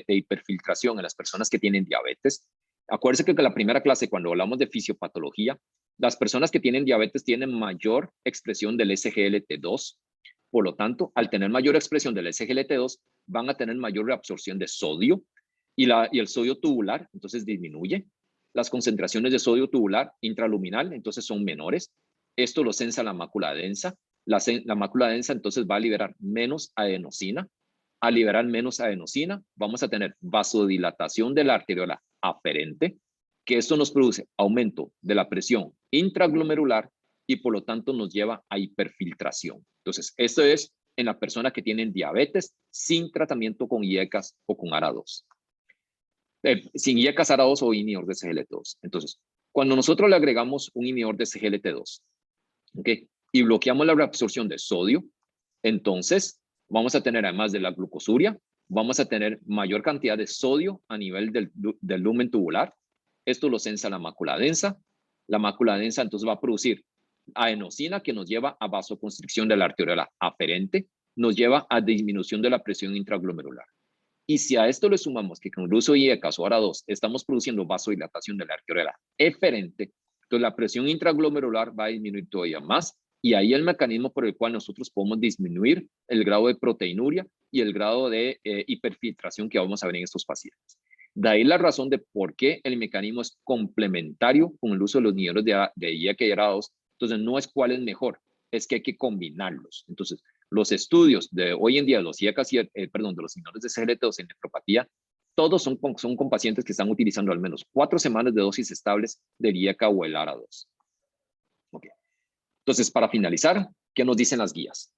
S1: hiperfiltración en las personas que tienen diabetes, acuérdense que en la primera clase, cuando hablamos de fisiopatología, las personas que tienen diabetes tienen mayor expresión del SGLT2. Por lo tanto, al tener mayor expresión del SGLT2, van a tener mayor reabsorción de sodio y el sodio tubular, entonces disminuye. las concentraciones de sodio tubular intraluminal, entonces son menores. Esto lo sensa la mácula densa. La mácula densa entonces va a liberar menos adenosina. Al liberar menos adenosina, vamos a tener vasodilatación de la arteriola aferente, que esto nos produce aumento de la presión intraglomerular y por lo tanto nos lleva a hiperfiltración. Entonces, esto es en la persona que tienen diabetes sin tratamiento con IECAS o con ARA2. Sin IECAS, ARA2 o inhibidor de SGLT2. Entonces, cuando nosotros le agregamos un inhibidor de SGLT2, ¿okay?, y bloqueamos la reabsorción de sodio, entonces vamos a tener, además de la glucosuria, vamos a tener mayor cantidad de sodio a nivel del lumen tubular. Esto lo sensa la mácula densa. La mácula densa entonces va a producir adenosina, que nos lleva a vasoconstricción de la arteriola aferente, nos lleva a disminución de la presión intraglomerular. Y si a esto le sumamos que con el uso de IECAS o ARA2 estamos produciendo vasodilatación de la arteriola eferente, entonces la presión intraglomerular va a disminuir todavía más. Y ahí el mecanismo por el cual nosotros podemos disminuir el grado de proteinuria y el grado de hiperfiltración que vamos a ver en estos pacientes. De ahí la razón de por qué el mecanismo es complementario con el uso de los inhibidores de IECA y ARA2. Entonces, no es cuál es mejor, es que hay que combinarlos. Entonces, los estudios de hoy en día de los IECAS de los inhibidores de SGLT2 en nefropatía, todos son con pacientes que están utilizando al menos 4 semanas de dosis estables del IECA o el ARA2. Okay. Entonces, para finalizar, ¿qué nos dicen las guías?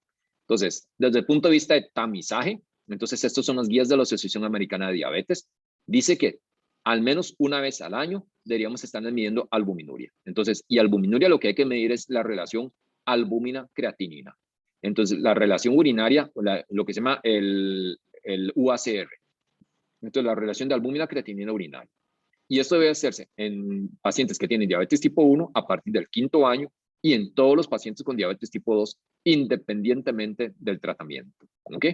S1: Entonces, desde el punto de vista de tamizaje, entonces estas son las guías de la Asociación Americana de Diabetes. Dice que al menos una vez al año deberíamos estar midiendo albuminuria. Entonces, y albuminuria lo que hay que medir es la relación albúmina-creatinina. Entonces, la relación urinaria, lo que se llama el UACR. Entonces, la relación de albúmina-creatinina urinaria. Y esto debe hacerse en pacientes que tienen diabetes tipo 1 a partir del 5º año y en todos los pacientes con diabetes tipo 2, independientemente del tratamiento. ¿Ok?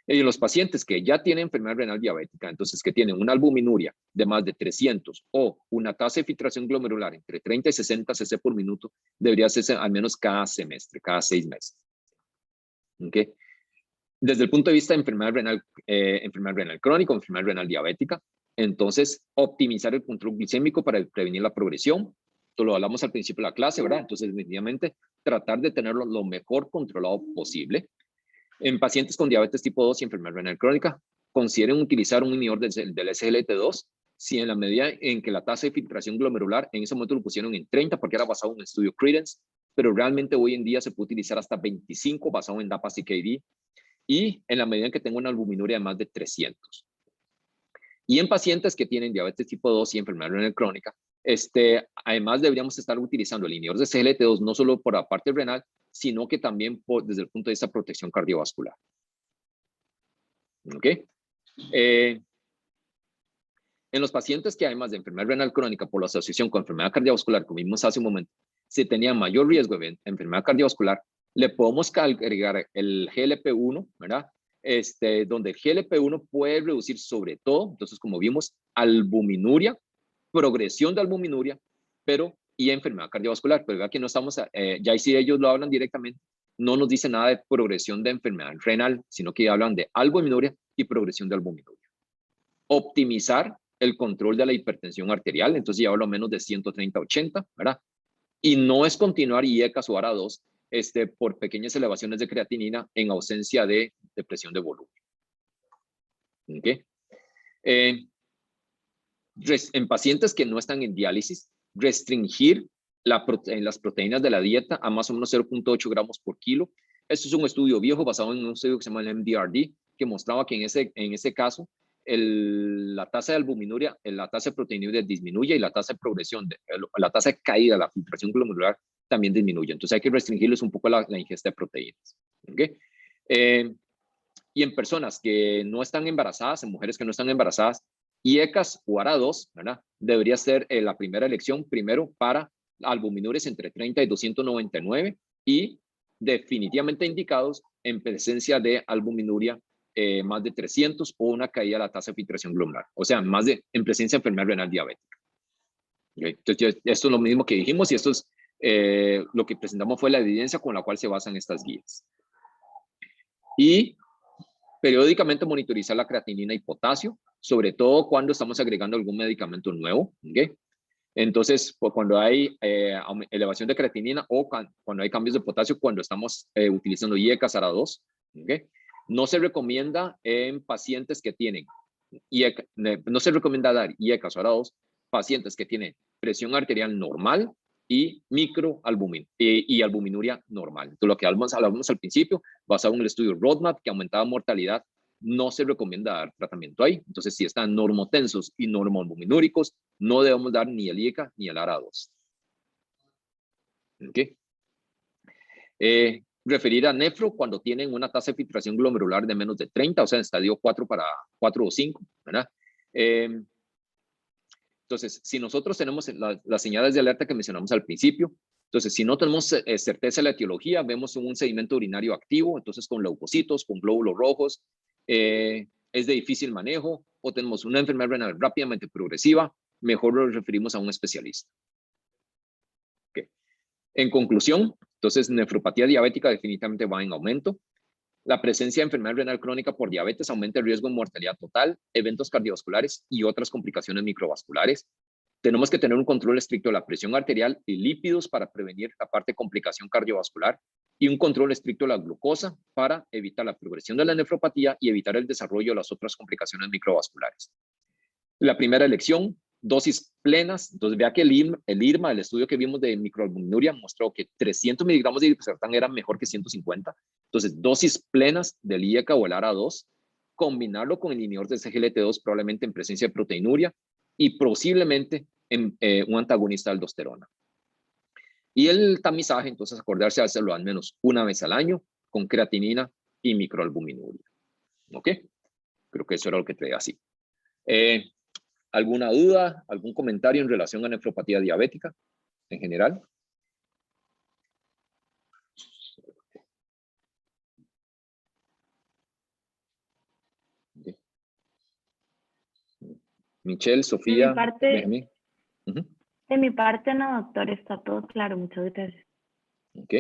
S1: Y los pacientes que ya tienen enfermedad renal diabética, entonces que tienen una albuminuria de más de 300 o una tasa de filtración glomerular entre 30 y 60 cc por minuto, debería hacerse al menos cada semestre, cada 6 meses. ¿Ok? Desde el punto de vista de enfermedad renal crónica o enfermedad renal diabética, entonces optimizar el control glicémico para prevenir la progresión. Esto lo hablamos al principio de la clase, ¿verdad? Entonces, definitivamente, tratar de tenerlo lo mejor controlado posible. En pacientes con diabetes tipo 2 y enfermedad renal crónica, consideren utilizar un inhibidor del SGLT2 si en la medida en que la tasa de filtración glomerular, en ese momento lo pusieron en 30 porque era basado en un estudio Credence, pero realmente hoy en día se puede utilizar hasta 25 basado en DAPA-CKD y en la medida en que tenga una albuminuria de más de 300. Y en pacientes que tienen diabetes tipo 2 y enfermedad renal crónica, además deberíamos estar utilizando el inhibidor de SGLT2 no solo por la parte renal, sino que también desde el punto de vista de protección cardiovascular. ¿Ok? En los pacientes que además de enfermedad renal crónica por la asociación con enfermedad cardiovascular, como vimos hace un momento, si tenían mayor riesgo de enfermedad cardiovascular, le podemos agregar el GLP-1, ¿verdad? Donde el GLP-1 puede reducir sobre todo, entonces como vimos, albuminuria, progresión de albuminuria, y enfermedad cardiovascular, pero aquí no estamos, ya si ellos lo hablan directamente, no nos dice nada de progresión de enfermedad renal, sino que hablan de albuminuria y progresión de albuminuria. Optimizar el control de la hipertensión arterial, entonces llevarlo a menos de 130/80, ¿verdad? Y no es continuar IECAS o ARA2 por pequeñas elevaciones de creatinina en ausencia de depresión de volumen. ¿Okay? En pacientes que no están en diálisis, restringir las proteínas de la dieta a más o menos 0.8 gramos por kilo. Esto es un estudio viejo basado en un estudio que se llama el MDRD, que mostraba que en ese caso la tasa de albuminuria, la tasa de proteinuria disminuye y la tasa de progresión, la tasa de caída, la filtración glomerular también disminuye. Entonces hay que restringirles un poco la ingesta de proteínas. ¿Okay? Y en personas que no están embarazadas, en mujeres que no están embarazadas, IECAS o ARA2, ¿verdad? Debería ser la primera elección, primero para albuminurias entre 30 y 299 y definitivamente indicados en presencia de albuminuria más de 300 o una caída de la tasa de filtración glomerular, o sea, en presencia de enfermedad renal diabética. ¿Okay? Entonces, esto es lo mismo que dijimos y esto es lo que presentamos fue la evidencia con la cual se basan estas guías. Y periódicamente monitorizar la creatinina y potasio, sobre todo cuando estamos agregando algún medicamento nuevo. ¿Okay? Entonces, pues, cuando hay elevación de creatinina o cuando hay cambios de potasio, cuando estamos utilizando IECAS ARA2, ¿okay? No se recomienda en pacientes que tienen no se recomienda dar IECAS o ARA2 pacientes que tienen presión arterial normal y y albuminuria normal. Entonces, lo que hablamos al principio, basado en el estudio Roadmap, que aumentaba mortalidad, no se recomienda dar tratamiento ahí. Entonces, si están normotensos y normoalbuminúricos, no debemos dar ni el IECA ni el ARA2. ¿Okay? Referir a nefro cuando tienen una tasa de filtración glomerular de menos de 30, o sea, en estadio 4 o 5, ¿verdad? Entonces, si nosotros tenemos las señales de alerta que mencionamos al principio, entonces, si no tenemos certeza de la etiología, vemos un sedimento urinario activo, entonces con leucocitos, con glóbulos rojos, es de difícil manejo, o tenemos una enfermedad renal rápidamente progresiva, mejor lo referimos a un especialista. Okay. En conclusión, entonces, nefropatía diabética definitivamente va en aumento. La presencia de enfermedad renal crónica por diabetes aumenta el riesgo de mortalidad total, eventos cardiovasculares y otras complicaciones microvasculares. Tenemos que tener un control estricto de la presión arterial y lípidos para prevenir la parte de complicación cardiovascular y un control estricto de la glucosa para evitar la progresión de la nefropatía y evitar el desarrollo de las otras complicaciones microvasculares. La primera elección, dosis plenas. Entonces, vea que el IRMA, el estudio que vimos de microalbuminuria, mostró que 300 miligramos de irbesartán era mejor que 150. Entonces, dosis plenas del IECA o el ARA2, combinarlo con el inhibidor de SGLT2 probablemente en presencia de proteinuria y posiblemente en un antagonista de aldosterona. Y el tamizaje, entonces, acordarse de hacerlo al menos una vez al año con creatinina y microalbuminuria. ¿Ok? Creo que eso era lo que traía así. ¿Alguna duda, algún comentario en relación a nefropatía diabética en general? Okay. Michelle, Sofía, Benjamín.
S2: De mi parte, no, doctor, está todo claro. Muchas gracias.
S1: Ok.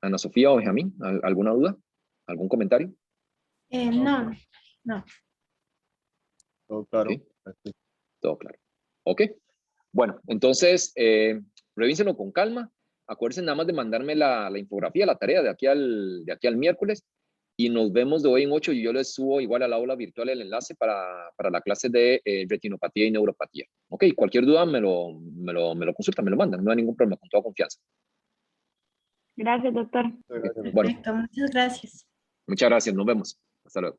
S1: Ana Sofía o Benjamín, ¿alguna duda? ¿Algún comentario?
S5: No, no.
S3: Todo claro.
S1: Okay. Todo claro. Ok. Bueno, entonces, revísenlo con calma. Acuérdense nada más de mandarme la infografía, la tarea de aquí al miércoles. Y nos vemos de hoy en 8 y yo les subo igual al aula virtual el enlace para la clase de retinopatía y neuropatía. Ok, cualquier duda me lo consultan, me lo mandan, no hay ningún problema, con toda confianza.
S2: Gracias, doctor.
S3: Gracias.
S1: Bueno,
S5: Perfecto, muchas gracias.
S1: muchas gracias, nos vemos. Hasta luego.